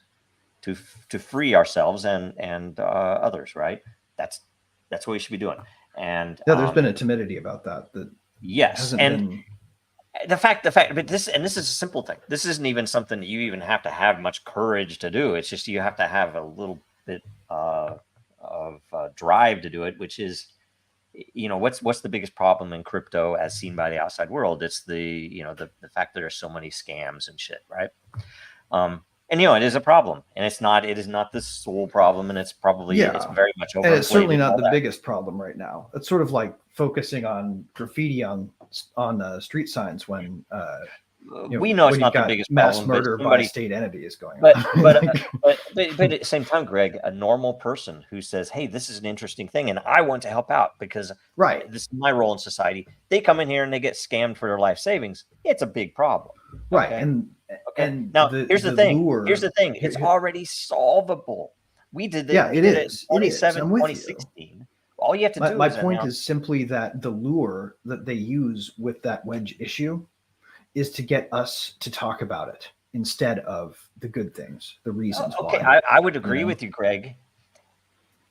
to free ourselves and others, right? That's what we should be doing. And there's been a timidity about that. Yes, and the fact, but this is a simple thing. This isn't even something that you even have to have much courage to do. It's just you have to have a little bit of drive to do it, which is, what's the biggest problem in crypto as seen by the outside world? It's the fact that there's so many scams and shit, right? And it is a problem, and it is not the sole problem, and it's probably it's very much overplayed. And it's certainly not the biggest problem right now. It's sort of like focusing on graffiti on street signs when we know it's not the biggest mass problem. Murder by state entity is going on. But at the same time, Greg, a normal person who says, "Hey, this is an interesting thing, and I want to help out because this is my role in society," they come in here and they get scammed for their life savings. It's a big problem, right? Okay? And now here's the thing. Here's the thing. It's already solvable. We did this. Yeah, it is. 2016. All you have to do. My point is simply that the lure that they use with that wedge issue is to get us to talk about it instead of the good things, the reasons why. I would agree with you, Greg.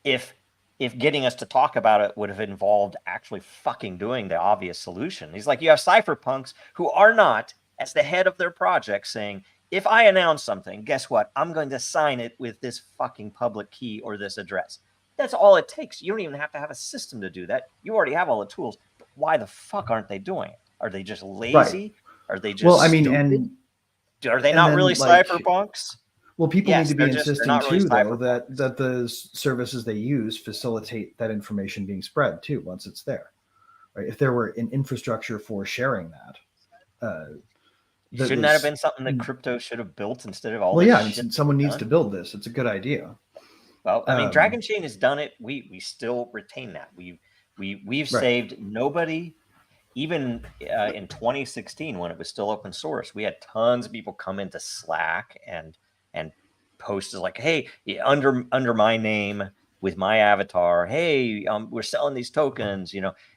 If getting us to talk about it would have involved actually fucking doing the obvious solution. He's like, you have cypherpunks who are not, as the head of their project, saying, if I announce something, guess what? I'm going to sign it with this fucking public key or this address. That's all it takes. You don't even have to have a system to do that. You already have all the tools. But why the fuck aren't they doing it? Are they just lazy? Right. Are they just stupid? Are they not really cypherpunks? Well, people need to be insisting too, though, that the services they use facilitate that information being spread too once it's there. Right? If there were an infrastructure for sharing that, shouldn't that have been something that crypto should have built instead of all? Well, yeah, someone needs to build this. It's a good idea. Well, I mean, Dragon Chain has done it. We still retain that. We've saved nobody. Even in 2016, when it was still open source, we had tons of people come into Slack and post like, "Hey, under my name with my avatar, hey, we're selling these tokens."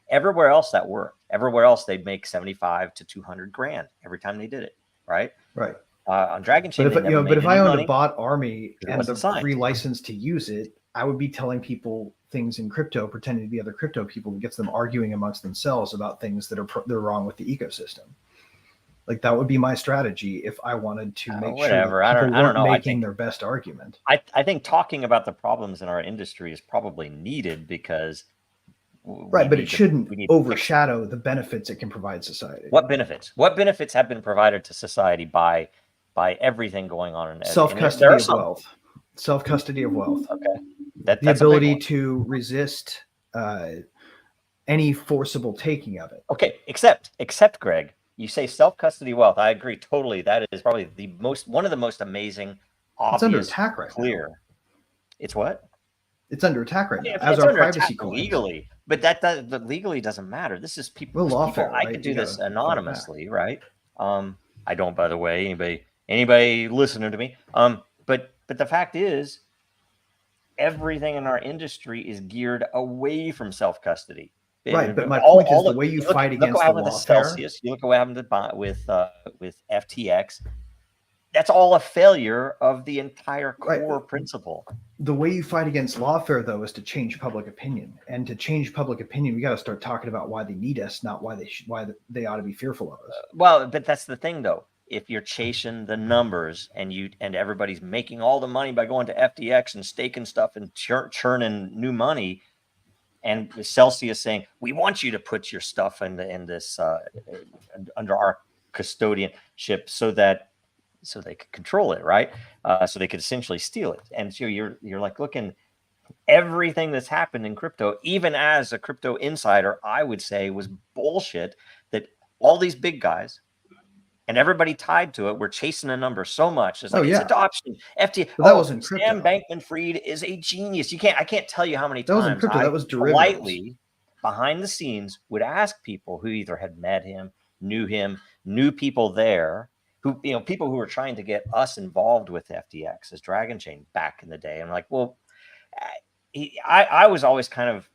Everywhere else that worked. Everywhere else they'd make 75 to 200 grand every time they did it. Right. Right. On Dragon Chain, but if I owned a bot army and the free license to use it, I would be telling people things in crypto, pretending to be other crypto people, that gets them arguing amongst themselves about things that they're wrong with the ecosystem. Like that would be my strategy if I wanted to make sure that people I don't know. making their best argument. I think talking about the problems in our industry is probably needed because but it shouldn't overshadow the benefits it can provide society. What benefits? What benefits have been provided to society by everything going on in self-custody of wealth? Self-custody of wealth. Okay. The ability to resist any forcible taking of it. Okay, except Greg, you say self-custody wealth. I agree totally. That is probably one of the most amazing, obvious, it's under attack right now. It's what? It's under attack right now. As our privacy legally, but but legally doesn't matter. This is people. Lawfare, I could do this anonymously, right? I don't, by the way. Anybody listening to me? But the fact is, everything in our industry is geared away from self-custody. Right, but my point is the way you fight against the lawfare. Celsius, you look at what happened with FTX. That's all a failure of the entire core principle. The way you fight against lawfare, though, is to change public opinion. And to change public opinion, we got to start talking about why they need us, not why they ought to be fearful of us. Well, but that's the thing, though. If you're chasing the numbers and everybody's making all the money by going to FTX and staking stuff and churning new money, and Celsius saying, we want you to put your stuff in this under our custodianship so they could control it, right? So they could essentially steal it. And so you're like looking everything that's happened in crypto, even as a crypto insider, I would say was bullshit. That all these big guys and everybody tied to it were chasing a number so much. It's like it's adoption. FT. But that wasn't crypto. Sam Bankman-Fried is a genius. I can't tell you how many That wasn't times crypto. I That was derivatives. politely behind the scenes would ask people who either had met him, knew people there, who people who were trying to get us involved with FTX as Dragon Chain back in the day. I'm like, well, I was always kind of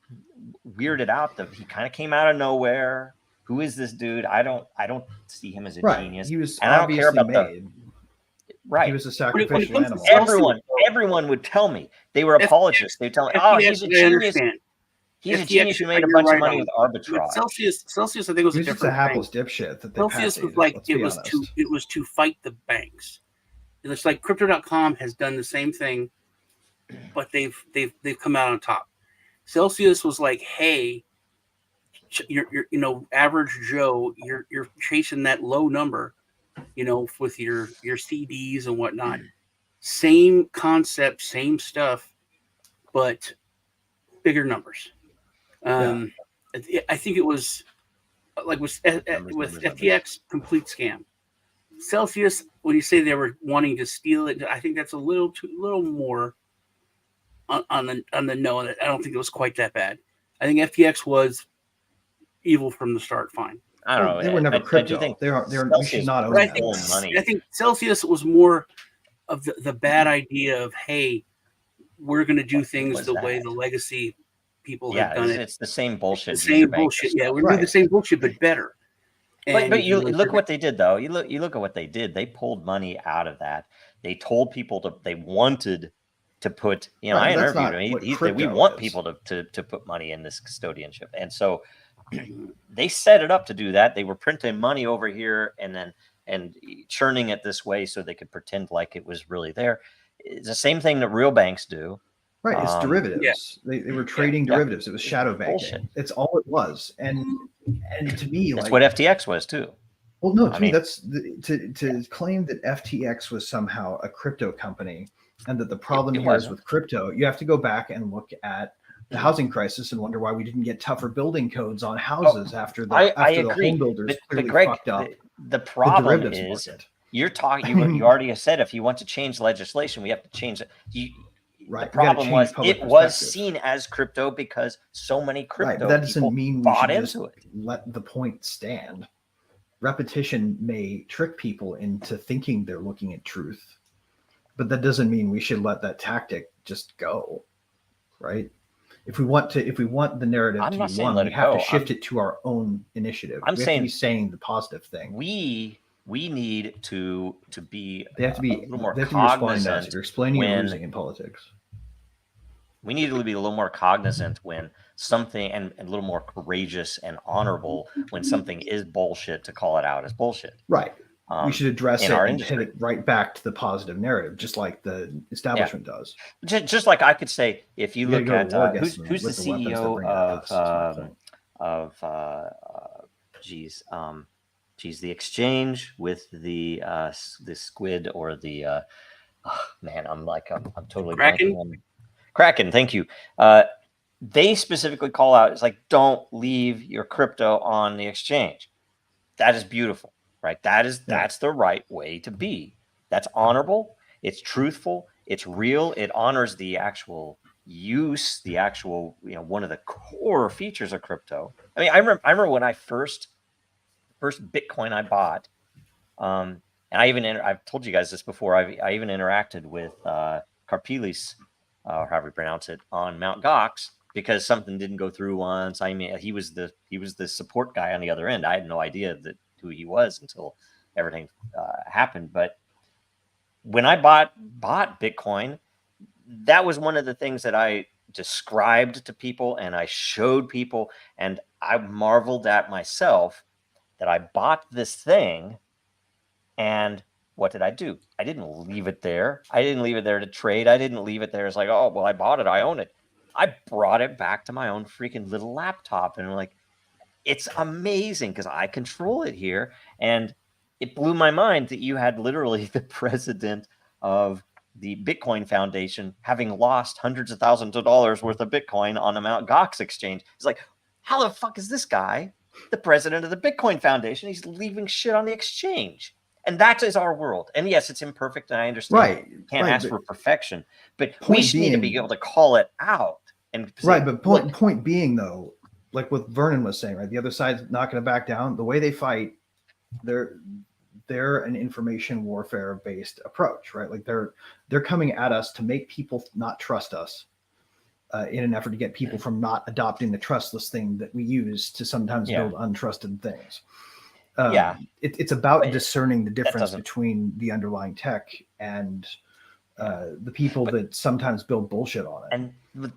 weirded out that he kind of came out of nowhere. Who is this dude? I don't see him as a genius. He was and I don't care about made. Right. He was a sacrificial animal. Everyone would tell me. They were apologists. They'd tell me, oh, he's a genius. He's a genius who made a bunch of money with arbitrage. Celsius, I think, was a different thing. A hapless dipshit that they Celsius was like it was to fight the banks. And it's like Crypto.com has done the same thing, but they've come out on top. Celsius was like, hey, you're average Joe, you're chasing that low number, with your CDs and whatnot. Same concept, same stuff, but bigger numbers. I think it was like with FTX, complete scam. Celsius, when you say they were wanting to steal it, I think that's a little more on the no. I don't think it was quite that bad. I think FTX was evil from the start. Fine. I don't know. They were never crypto. They're we should not own money. I think Celsius was more of the bad idea of, hey, we're going to do things the way the legacy people have done it. It's the same bullshit. We're doing the same bullshit, but better. But you look what they did, though. You look at what they did. They pulled money out of that. They told people they wanted to put. I interviewed him. He said we want people to put money in this custodianship, and so they set it up to do that. They were printing money over here and churning it this way so they could pretend like it was really there. It's the same thing that real banks do. Right, it's derivatives. They were trading derivatives. It was shadow banking. Bullshit. It's all it was. And to me, that's what FTX was too. Well, no, to me, that's to claim that FTX was somehow a crypto company, and that the problem here is with crypto. You have to go back and look at the housing crisis and wonder why we didn't get tougher building codes on houses after the home builders clearly fucked up. The problem is you're talking. You already said if you want to change legislation, we have to change it. Right. The problem was it was seen as crypto because so many crypto that doesn't mean we bought should into it. Let the point stand. Repetition may trick people into thinking they're looking at truth, but that doesn't mean we should let that tactic just go. Right? If we want the narrative to be one, we have to shift it to our own initiative. We have to be saying the positive thing. We need to be. They have to be a little more cognizant. You're explaining and losing in politics. We need to be a little more cognizant when something and a little more courageous and honorable when something is bullshit to call it out as bullshit. Right. We should address it and hit it right back to the positive narrative, just like the establishment does. Just like I could say, if you look at who's the CEO of the exchange with the squid or the I'm totally Kraken. Kraken, thank you. They specifically call out, it's like, don't leave your crypto on the exchange. That is beautiful, right? That's the right way to be. That's honorable. It's truthful. It's real. It honors the actual use, the actual, one of the core features of crypto. I mean, I remember when I first Bitcoin I bought, and I've told you guys this before. I even interacted with Karpeles, or however you pronounce it, on Mt. Gox because something didn't go through once. I mean, he was the support guy on the other end. I had no idea who he was until everything happened. But when I bought Bitcoin, that was one of the things that I described to people and I showed people, and I marveled at myself that I bought this thing, and what did I do? I didn't leave it there. I didn't leave it there to trade. I didn't leave it there as like, oh, well, I bought it. I own it. I brought it back to my own freaking little laptop. And I'm like, it's amazing because I control it here. And it blew my mind that you had literally the president of the Bitcoin Foundation having lost hundreds of thousands of dollars worth of Bitcoin on the Mt. Gox exchange. It's like, how the fuck is this guy the president of the Bitcoin Foundation? He's leaving shit on the exchange. And that is our world. And yes, it's imperfect, and I understand. Right. You can't ask for perfection, but we Point need to be being- able to call it out. And say, Right, but look, point being though, like what Vernon was saying, right? The other side's not going to back down. The way they fight, they're an information warfare based approach, right? Like they're coming at us to make people not trust us, in an effort to get people from not adopting the trustless thing that we use to sometimes build untrusted things. It's about But discerning the difference doesn't- between the underlying tech and the people that sometimes build bullshit on it.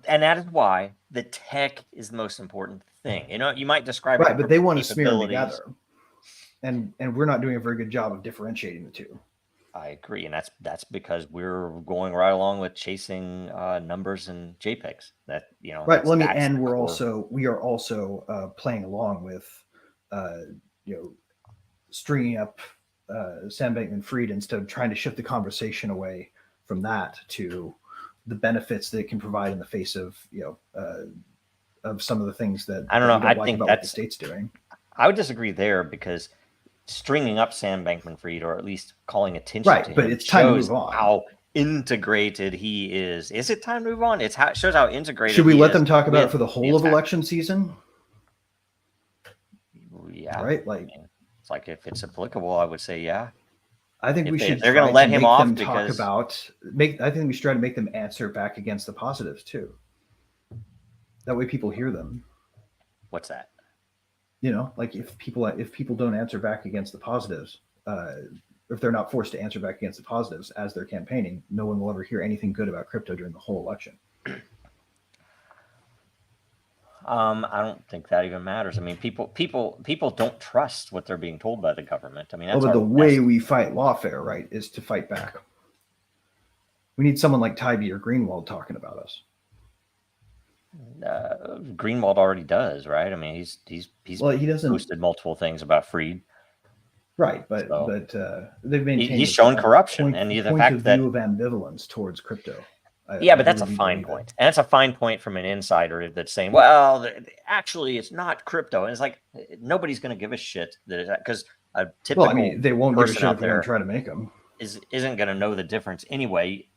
And that is why the tech is the most important thing. You know, you might describe Right, it but they want to smear them capabilities. together, and we're not doing a very good job of differentiating the two. I agree, and that's because we're going right along with chasing numbers and JPEGs. That Right. Let me, that's and the we are also playing along with, stringing up Sam Bankman-Fried instead of trying to shift the conversation away from that to the benefits that it can provide in the face of of some of the things that I don't know. we I like think about what the that's state's doing. I would disagree there because stringing up Sam Bankman-Fried, or at least calling attention Right, to but him, it's time to shows move on. how integrated he is. Is it time to move on? It shows how integrated. Should we he let is them talk about it with for the the whole of attack. election season? Yeah, Right, like it's like if it's applicable, I would say yeah. I think If we should. they're going to let him off because I think we should try to make them answer back against the positives too. That way, people hear them. What's that? Like if people don't answer back against the positives, if they're not forced to answer back against the positives as they're campaigning, no one will ever hear anything good about crypto during the whole election. I don't think that even matters. I mean, people don't trust what they're being told by the government. I mean, that's But the our way best- we fight lawfare, right, is to fight back. We need someone like Tybee or Greenwald talking about us. Greenwald already does, right? I mean, he's Well, he doesn't. posted multiple things about Freed. Right, but So, they've maintained he's a shown corruption, point, and the point fact of that view of ambivalence towards crypto. yeah, but that's a really fine believe that. point, and that's a fine point from an insider that's saying, well, actually, it's not crypto, and it's like nobody's going to give a shit because a typical Well, I mean, they won't give a person shit out if they're going there to try to make them. isn't going to know the difference anyway.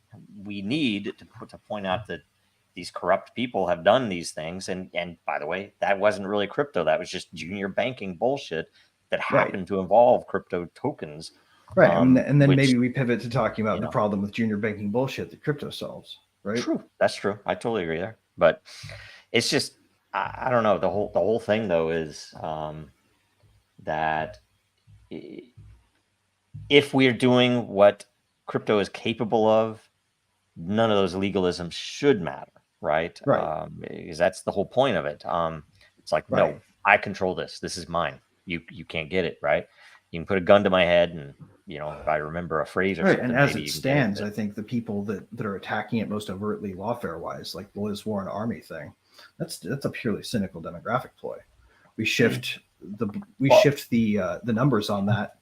We need to point out that these corrupt people have done these things, and by the way, that wasn't really crypto. That was just junior banking bullshit that happened to involve crypto tokens. Right, and then which, maybe we pivot to talking about the problem with junior banking bullshit that crypto solves. Right? True, that's true. I totally agree there. But it's just I don't know. The whole thing though is that if we're doing what crypto is capable of, none of those legalisms should matter, right? Right. Because that's the whole point of it. It's like, no, I control this. This is mine. You can't get it, right? You can put a gun to my head, and if I remember a phrase or Right, something. and as maybe it you can stands, get I think the people that are attacking it most overtly lawfare-wise, like the Liz Warren Army thing, that's a purely cynical demographic ploy. We shift the numbers on that.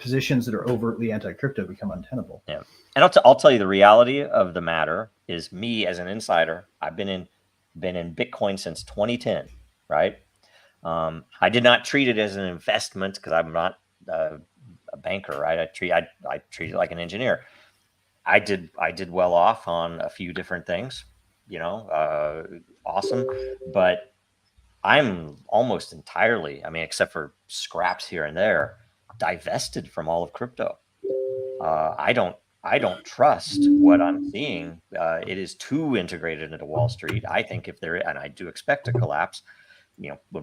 Positions that are overtly anti-crypto become untenable. Yeah, and I'll tell you the reality of the matter is me as an insider. I've been in Bitcoin since 2010, right? I did not treat it as an investment because I'm not a banker, right? I treat it like an engineer. I did well off on a few different things, awesome, but I'm almost entirely, I mean, except for scraps here and there, divested from all of crypto. I don't trust what I'm seeing. It is too integrated into Wall Street. I think and I do expect a collapse. When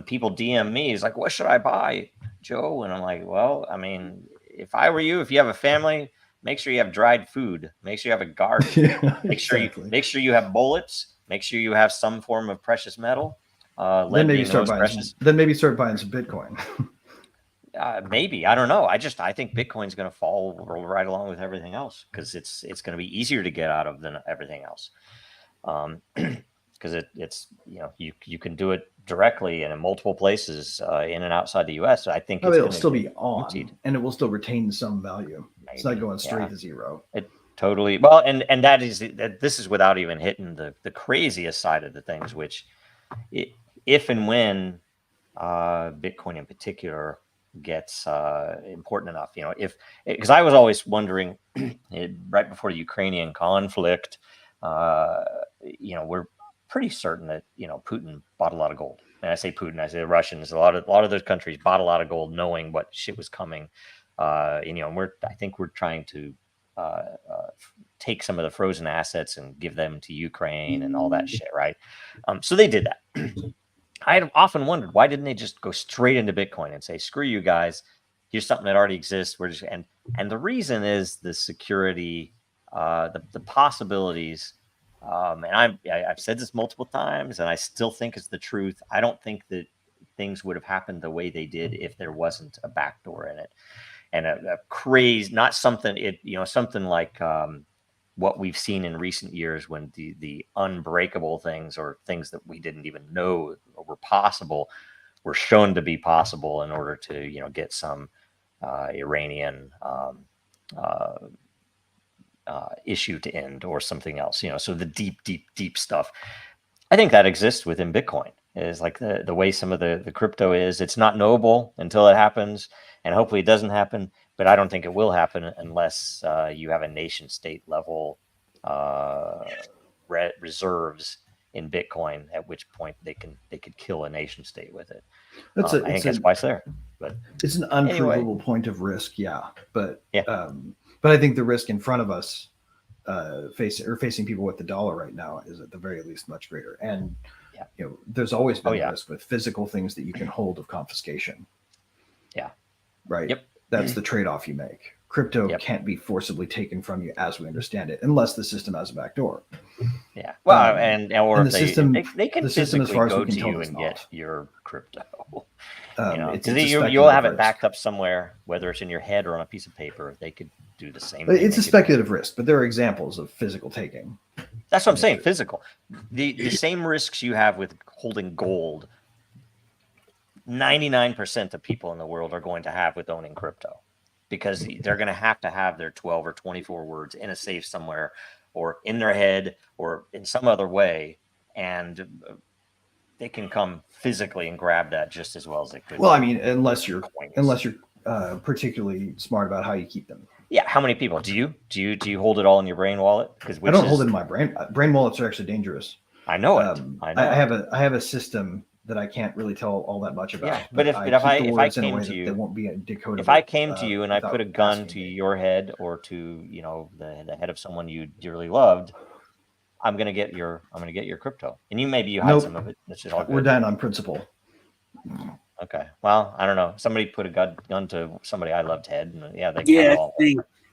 people DM me, it's like, what should I buy, Joe? And I'm like, well, I mean, if I were you, if you have a family, make sure you have dried food. Make sure you have a garden. Yeah, make sure you have bullets. Make sure you have some form of precious metal. Then maybe start buying some Bitcoin. Maybe, I don't know. I think Bitcoin's going to fall right along with everything else because it's going to be easier to get out of than everything else. Because it's you can do it directly and in multiple places in and outside the U.S. I think it'll gonna still be get on, emptied. and it will still retain some value. It's not Maybe, going straight yeah. to zero. It totally well, and this is without even hitting the craziest side of the things, which if and when Bitcoin in particular gets important enough, you know, because I was always wondering right before the Ukrainian conflict, you know, we're pretty certain that, you know, Putin bought a lot of gold. And I say Putin, I say the Russians, a lot of those countries bought a lot of gold knowing what shit was coming. And, you know, I think we're trying to take some of the frozen assets and give them to Ukraine and all that shit, right? So they did that. I had often wondered, why didn't they just go straight into Bitcoin and say, screw you guys, here's something that already exists. We're just and the reason is the security, the possibilities. And I've said this multiple times, and I still think it's the truth. I don't think that things would have happened the way they did if there wasn't a backdoor in it, and a craze, not something something like what we've seen in recent years when the unbreakable things or things that we didn't even know were possible were shown to be possible in order to, you know, get some Iranian issue to end or something else, you know. So the deep stuff, I think that exists within Bitcoin. Is like the way some of the crypto is. It's not knowable until it happens, and hopefully it doesn't happen. But I don't think it will happen unless you have a nation state level reserves in Bitcoin, at which point they could kill a nation state with it. I think that's why it's there. But it's an unprovable point of risk, but I think the risk in front of us facing people with the dollar right now is at the very least much greater. And you know, there's always been a risk with physical things that you can hold of confiscation. Yeah. Right. Yep. That's the trade-off you make. Crypto can't be forcibly taken from you as we understand it, unless the system has a backdoor. Yeah. Well, or and if the system, they can the system, as physically far as go we can to tell, you does and not. get your crypto. You'll have it backed up somewhere, whether it's in your head or on a piece of paper. They could do the same thing. It's a speculative risk, but there are examples of physical taking. That's what I'm saying. Physical. The same risks you have with holding gold, 99% of people in the world are going to have with owning crypto, because they're going to have their 12 or 24 words in a safe somewhere, or in their head, or in some other way, and they can come physically and grab that just as well as they could. Well, I mean, unless you're particularly smart about how you keep them. Yeah, how many people do you hold it all in your brain wallet? Because I don't hold it in my brain. Brain wallets are actually dangerous. I know it. I know. I have a system that I can't really tell all that much about. Yeah, but if I came to you, they won't be decodable. If I came to you and I put a gun to your head or to, you know, the head of someone you dearly loved, I'm gonna get your crypto, and you hide some of it. That's just all good. We're down on principle. Okay. Well, I don't know. Somebody put a gun to somebody I loved head, and they all.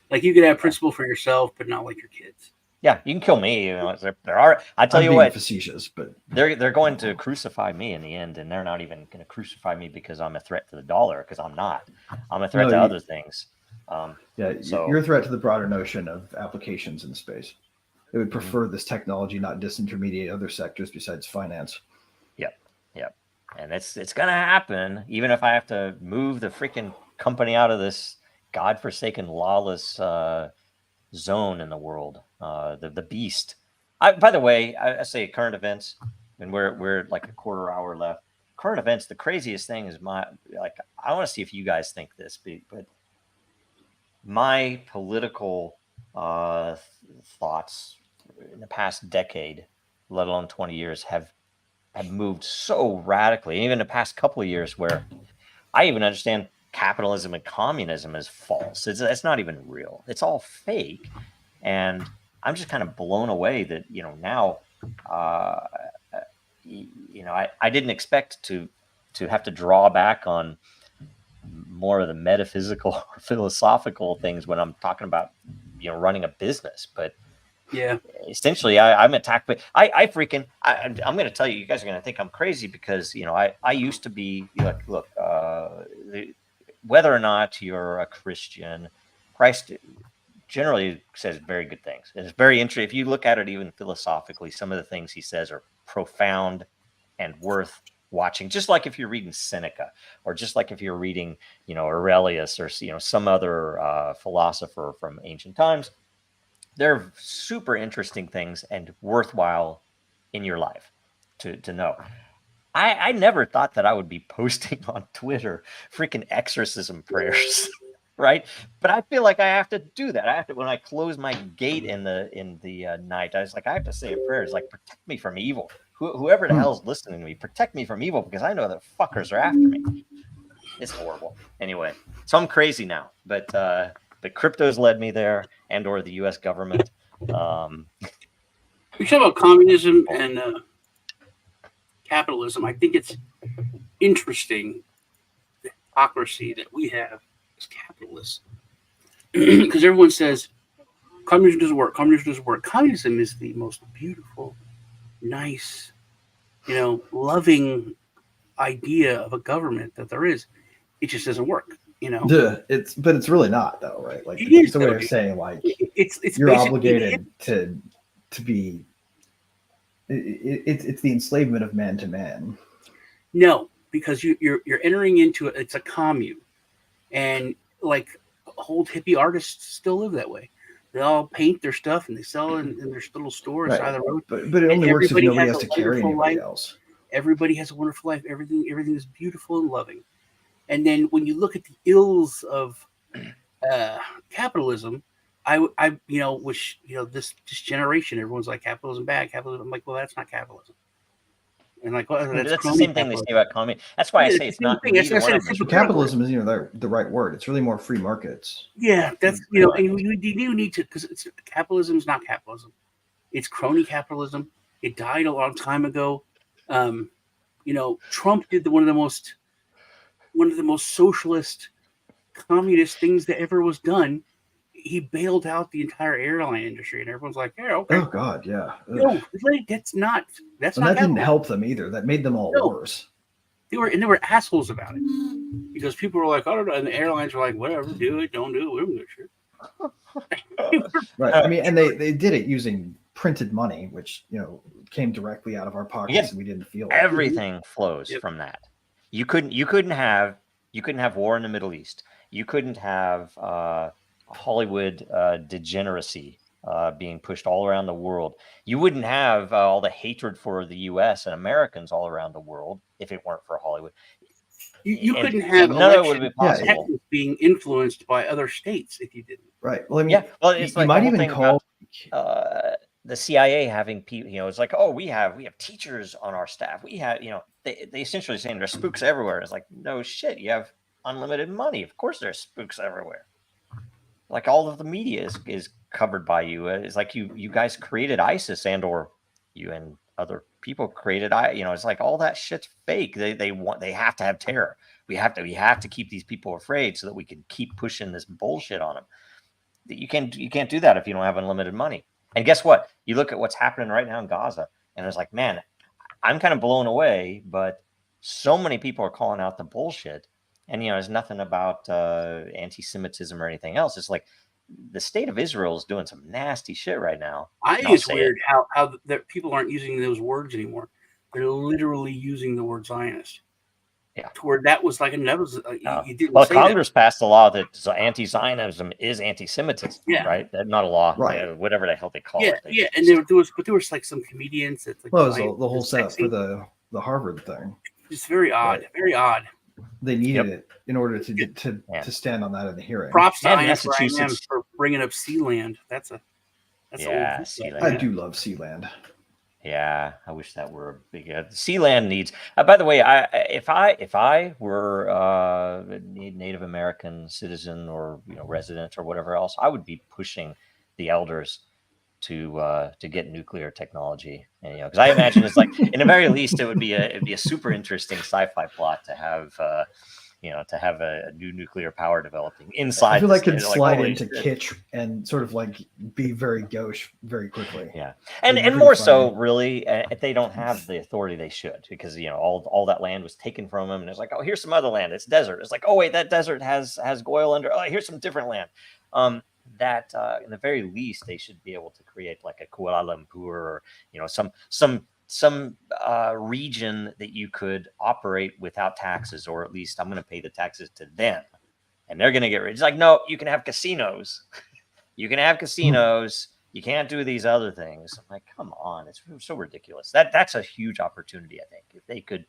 Like you could have principle for yourself, but not like your kids. Yeah, you can kill me. You know, there are. I tell you what, facetious, but they're going to crucify me in the end, and they're not even going to crucify me because I'm a threat to the dollar. Because I'm not. I'm a threat to other things. You're a threat to the broader notion of applications in space. They would prefer this technology not disintermediate other sectors besides finance. Yep. And it's going to happen, even if I have to move the freaking company out of this godforsaken, lawless zone in the world. The beast. By the way, I say current events, and we're like a quarter hour left. Current events. The craziest thing is I want to see if you guys think this, but my political thoughts in the past decade, let alone 20 years, have moved so radically. Even the past couple of years, where I even understand capitalism and communism is false. It's not even real. It's all fake. And I'm just kind of blown away that, you know, now, you know, I didn't expect to have to draw back on more of the metaphysical or philosophical things when I'm talking about, you know, running a business. But yeah, essentially I'm attacked. But I'm going to tell you, you guys are going to think I'm crazy because, you know, I used to be like, look, whether or not you're a Christian, Christ generally says very good things. And it's very interesting. If you look at it even philosophically, some of the things he says are profound and worth watching, just like if you're reading Seneca, or just like if you're reading, Aurelius, or some other philosopher from ancient times. They're super interesting things and worthwhile in your life to know. I never thought that I would be posting on Twitter freaking exorcism prayers, right? But I feel like I have to do that. I have to, when I close my gate in the night, I was like, I have to say a prayer. It's like, protect me from evil. Whoever the hell's listening to me, protect me from evil, because I know that fuckers are after me. It's horrible. Anyway, so I'm crazy now, but crypto's led me there, and or the U.S. government. We talk about communism and capitalism. I think it's interesting the hypocrisy that we have as capitalists, because everyone says communism doesn't work. Communism doesn't work. Communism is the most beautiful, nice, loving idea of a government that there is. It just doesn't work. But it's really not, though, right? Like, It is, it's a way though, of dude. saying, like, It's you're basically- obligated to be. It's the enslavement of man to man. No, because you're entering into it. It's a commune, and like old hippie artists still live that way. They all paint their stuff and they sell it in their little store Right. side of the road. But it And only works if everybody nobody has has a to carry wonderful anybody life. else. Everybody has a wonderful life. Everything is beautiful and loving. And then when you look at the ills of capitalism, I wish this generation, everyone's like, capitalism bad, capitalism. I'm like, well, that's not capitalism. And like, well, That's that's the same thing they say about communism. That's why I Yeah, say it's it's the same not. thing. That's neither what I one said, of it's them. Capitalism is the right word. It's really more free markets. Yeah, that's and you do need to, because capitalism is not capitalism. It's crony capitalism. It died a long time ago. Trump did one of the most socialist, communist things that ever was done. He bailed out the entire airline industry, and everyone's like, "Yeah, okay." Oh God, yeah. No, that's not. That's And not. that didn't capitalism. help them either. That made them all No. worse. They were assholes about it, because people were like, "I don't know," and the airlines were like, "Whatever, do it, don't do it, we don't give a shit." Right. I mean, and they did it using printed money, which came directly out of our pockets, Yeah. and we didn't feel it. Everything flows Yep. from that. You couldn't have war in the Middle East. You couldn't have Hollywood degeneracy being pushed all around the world. You wouldn't have all the hatred for the U.S. and Americans all around the world if it weren't for Hollywood. You And couldn't have none of it would election be possible. Texas being influenced by other states if you didn't. Right. Well, I mean, Yeah, well, it's you like might the whole even thing call. the CIA having people, it's like, oh, we have teachers on our staff. We have, they essentially saying there's spooks everywhere. It's like, no shit, you have unlimited money. Of course there's spooks everywhere. Like all of the media is covered by you. It's like you guys created ISIS, and or you and other people created it's like all that shit's fake. They have to have terror. We have to keep these people afraid so that we can keep pushing this bullshit on them. You can't do that if you don't have unlimited money. And guess what? You look at what's happening right now in Gaza, and it's like, man, I'm kind of blown away, but so many people are calling out the bullshit. And, there's nothing about anti-Semitism or anything else. It's like the state of Israel is doing some nasty shit right now. I And think I'll it's say weird how that people aren't using those words anymore. They're literally using the word Zionist. Yeah. To where that was like another. You didn't Well, say Congress passed a law that anti-Zionism is anti-Semitism, Yeah. right? That's not a law, Right. Whatever the hell they call that. it. Yeah, and there was like some comedians that like Well, it was Zion the whole was setup sexy. for the Harvard thing. It's very odd. Right. Very odd. They needed Yep. it in order to get Yeah. to stand on that in the hearing. Props to And IM Massachusetts. for bringing up Sealand. That's Yeah, old. Sealand. I do love Sealand. Yeah, I wish that were a big. Sealand needs. By the way, if I were a Native American citizen or resident or whatever else, I would be pushing the elders to get nuclear technology. And, because I imagine it's like, in the very least, it'd be a super interesting sci-fi plot to have. To have a new nuclear power developing inside. I feel the like it could state, slide holy into shit. kitsch and sort of like be very gauche very quickly. Yeah, and It'd be more pretty so, funny. really, if they don't have the authority they should, because all that land was taken from them, and it's like, oh, here's some other land. It's desert. It's like, oh wait, that desert has oil under. Oh, here's some different land. In the very least, they should be able to create like a Kuala Lumpur, or some some region that you could operate without taxes, or at least I'm going to pay the taxes to them, and they're going to get rich. It's like, no, you can have casinos. You can have casinos. You can't do these other things. I'm like, come on, it's so ridiculous. That's a huge opportunity, I think, if they could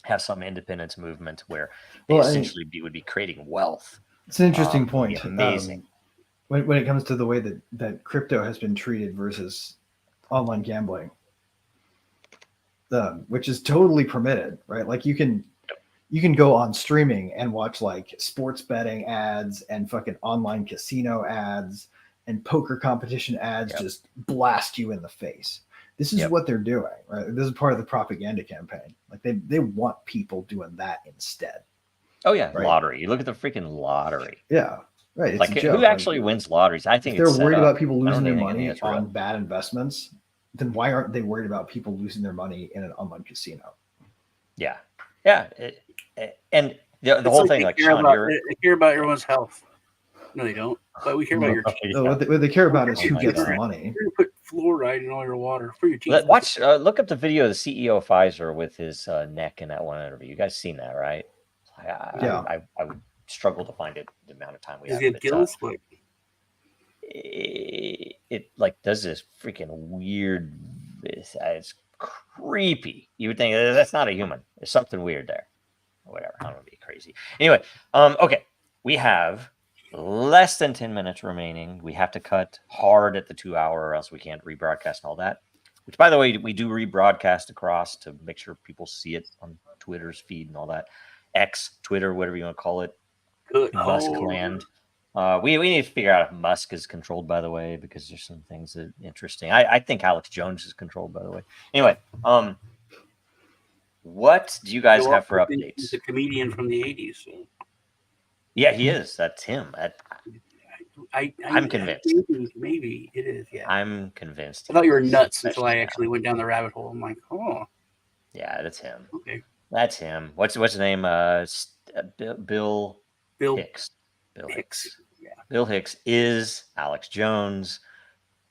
have some independence movement where they essentially would be creating wealth. It's an interesting point. Amazing. When it comes to the way that crypto has been treated versus online gambling, which is totally permitted, right? Like you can go on streaming and watch like sports betting ads and fucking online casino ads and poker competition ads just blast you in the face. This is what they're doing, right? This is part of the propaganda campaign. Like they want people doing that instead. Oh yeah, right? Lottery. You look at the freaking lottery. Yeah, right. It's like who actually wins lotteries? I think if they're worried about people I don't losing their think money it's real. on bad investments, then why aren't they worried about people losing their money in an online casino? Yeah, yeah, and the whole thing, like Sean, they care about everyone's health. No, they don't. But we care about your teeth. So what they care about is who gets the money. You're gonna put fluoride in all your water for your teeth. Look up the video of the CEO of Pfizer with his neck in that one interview. You guys seen that, right? I would struggle to find it the amount of time we have. Is it gills? It like does this freaking weird. It's creepy. You would think that's not a human. There's something weird there. Whatever. I don't want to be crazy. Anyway, okay. We have less than 10 minutes remaining. We have to cut hard at the 2 hour or else we can't rebroadcast all that. Which, by the way, we do rebroadcast across to make sure people see it on Twitter's feed and all that. X, Twitter, whatever you want to call it. Good. Musk land. We need to figure out if Musk is controlled, by the way, because there's some things that interesting. I think Alex Jones is controlled, by the way. Anyway, what do you guys have for updates? He's a comedian from the 80s. So. Yeah, he is. That's him. I'm convinced. Maybe it is. Yeah, I'm convinced. I thought you were nuts until I actually went down the rabbit hole. I'm like, oh, yeah, that's him. Okay, that's him. What's his name? Bill Hicks. Bill Hicks. Yeah. Bill Hicks is Alex Jones.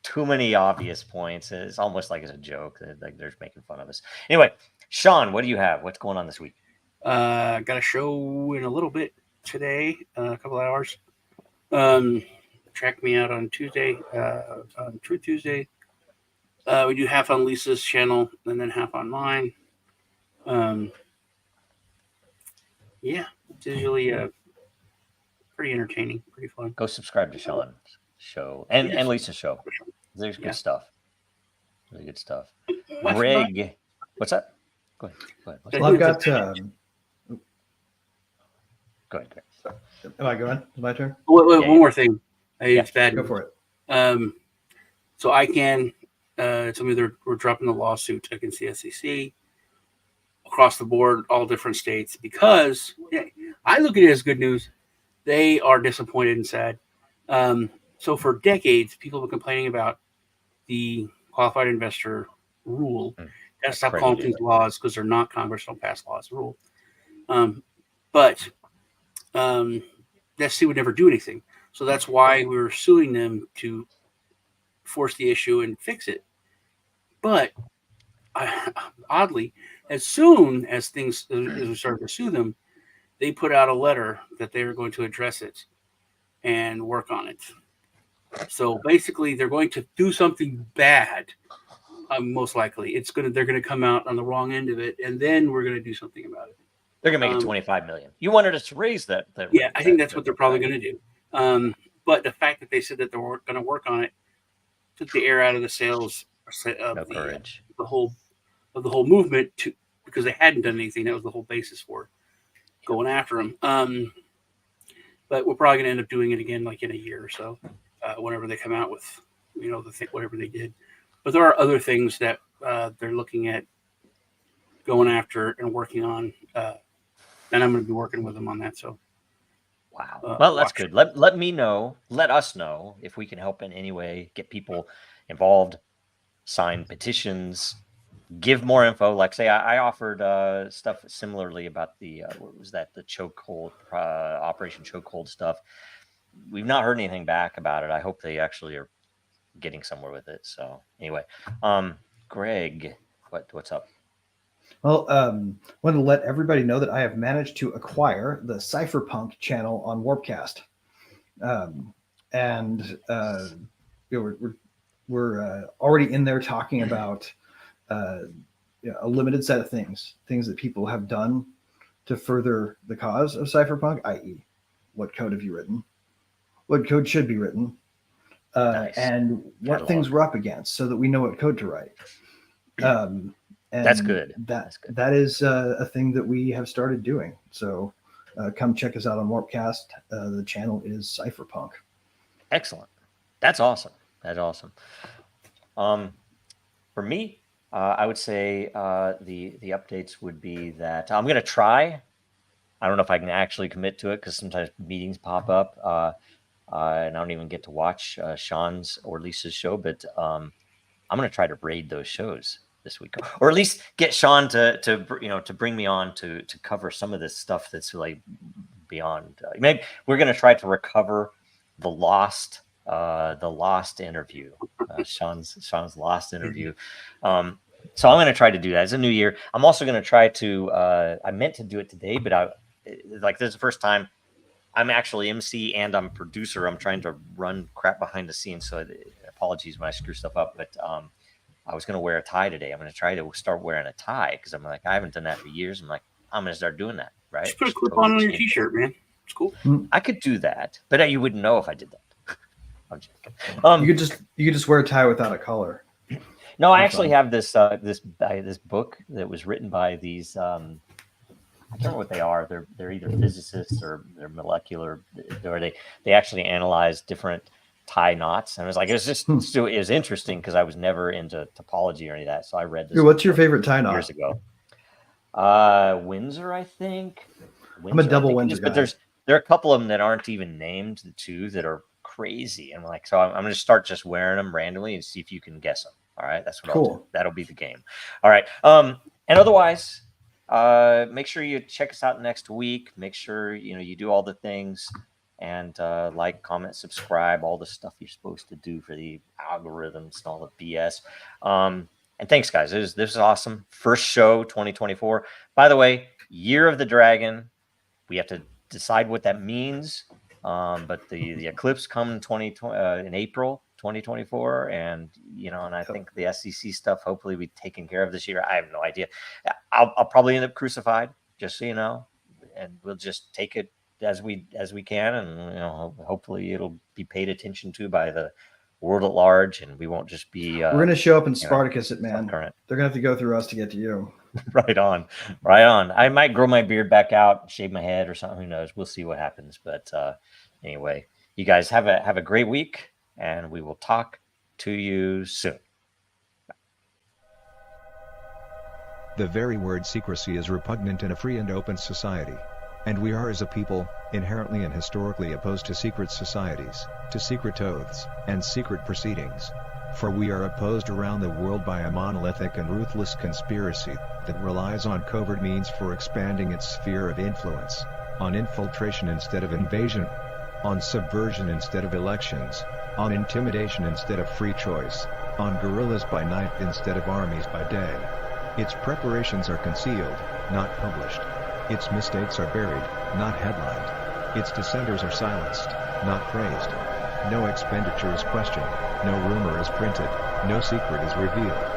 Too many obvious points. It's almost like it's a joke. Like they're making fun of us. Anyway, Sean, what do you have? What's going on this week? Got a show in a little bit today, a couple hours. Check me out on Tuesday, on True Tuesday. We do half on Lisa's channel and then half on mine. Yeah, it's usually pretty entertaining, pretty fun. Go subscribe to Sean's show and Lisa's show. There's good stuff. Really good stuff. Greg, what's that? Go ahead. Well, I've got. Go ahead, Greg. Am I going? Is it my turn? Wait, one more thing. It's bad. Go for it. So I can tell me we're dropping the lawsuit against the SEC across the board, all different states, because I look at it as good news. They are disappointed and sad. So for decades, people have been complaining about the qualified investor rule. Gotta stop calling things laws because they're not. Congress don't pass laws. Rule. But the SEC would never do anything. So that's why we were suing them to force the issue and fix it. But oddly, as soon as we started to sue them, they put out a letter that they were going to address it and work on it. So basically, they're going to do something bad. Most likely, they're going to come out on the wrong end of it, and then we're going to do something about it. They're going to make it $25 million. You wanted us to raise that. Yeah, I think that's what they're probably going to do. But the fact that they said that they were going to work on it took the air out of the sails of the whole movement because they hadn't done anything. That was the whole basis for going after them. But we're probably going to end up doing it again, like in a year or so, whenever they come out with, whatever they did. But there are other things that they're looking at going after and working on. And I'm going to be working with them on that. So, wow. Well, that's good. Let me know. Let us know if we can help in any way. Get people involved. Sign petitions. Give more info. Like say, I offered stuff similarly about the what was that? The chokehold, Operation Chokehold stuff. We've not heard anything back about it. I hope they actually are getting somewhere with it. So anyway, Greg, What's up? Well, wanted to let everybody know that I have managed to acquire the Cypherpunk channel on Warpcast, and we're already in there talking about a limited set of things that people have done to further the cause of Cypherpunk, i.e., what code have you written, what code should be written, Nice. and what Catalog. things we're up against, so that we know what code to write. And That's good. That's good. That is a thing that we have started doing. So come check us out on Warpcast. The channel is Cypherpunk. Excellent. That's awesome. That's awesome. For me, I would say the updates would be that I'm going to try. I don't know if I can actually commit to it because sometimes meetings pop up and I don't even get to watch Sean's or Lisa's show, but I'm going to try to raid those shows this week, or at least get Sean to bring me on to cover some of this stuff that's like beyond. Maybe we're going to try to recover the lost interview, Sean's lost interview. So I'm going to try to do that. It's a new year. I'm also going to try to. I meant to do it today, but this is the first time I'm actually MC and I'm producer. I'm trying to run crap behind the scenes. So apologies when I screw stuff up, but I was going to wear a tie today. I'm going to try to start wearing a tie because I'm like, I haven't done that for years. I'm like, I'm going to start doing that. Right. Just put a clip on your t-shirt, man. It's cool. I could do that, but you wouldn't know if I did that. I'm joking. You could just wear a tie without a collar. No, I actually have this book that was written by these. I can't remember what they are. They're either physicists or they're molecular, or they actually analyze different tie knots. And I was like, it was interesting because I was never into topology or any of that. So I read this. What's your favorite tie knot? Years ago. Windsor, I think. I'm a double Windsor guy. But there are a couple of them that aren't even named. The two that are crazy. And like, so I'm going to start just wearing them randomly and see if you can guess them. All right, that's what I'll do. That'll be the game. All right. And otherwise, make sure you check us out next week. Make sure you do all the things and like, comment, subscribe, all the stuff you're supposed to do for the algorithms and all the BS. And thanks, guys. This is awesome. First show 2024. By the way, Year of the Dragon. We have to decide what that means. But the eclipse come in April 2024, and and I think the SEC stuff hopefully be taken care of this year. I have no idea. I'll probably end up crucified, just so you know, and we'll just take it as we can, and hopefully it'll be paid attention to by the world at large, and we won't just be. We're gonna show up in Spartacus it, man. Current. They're gonna have to go through us to get to you. Right on. I might grow my beard back out, shave my head or something. Who knows? We'll see what happens. But anyway, you guys have a great week, and we will talk to you soon. The very word secrecy is repugnant in a free and open society. And we are as a people, inherently and historically opposed to secret societies, to secret oaths, and secret proceedings. For we are opposed around the world by a monolithic and ruthless conspiracy that relies on covert means for expanding its sphere of influence, on infiltration instead of invasion, on subversion instead of elections, on intimidation instead of free choice, on guerrillas by night instead of armies by day. Its preparations are concealed, not published. Its mistakes are buried, not headlined. Its dissenters are silenced, not praised. No expenditure is questioned, no rumor is printed, no secret is revealed.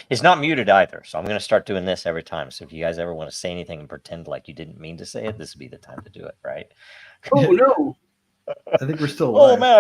It's not muted either, so I'm going to start doing this every time. So if you guys ever want to say anything and pretend like you didn't mean to say it, this would be the time to do it, right? Oh, no. I think we're still alive. Oh, man.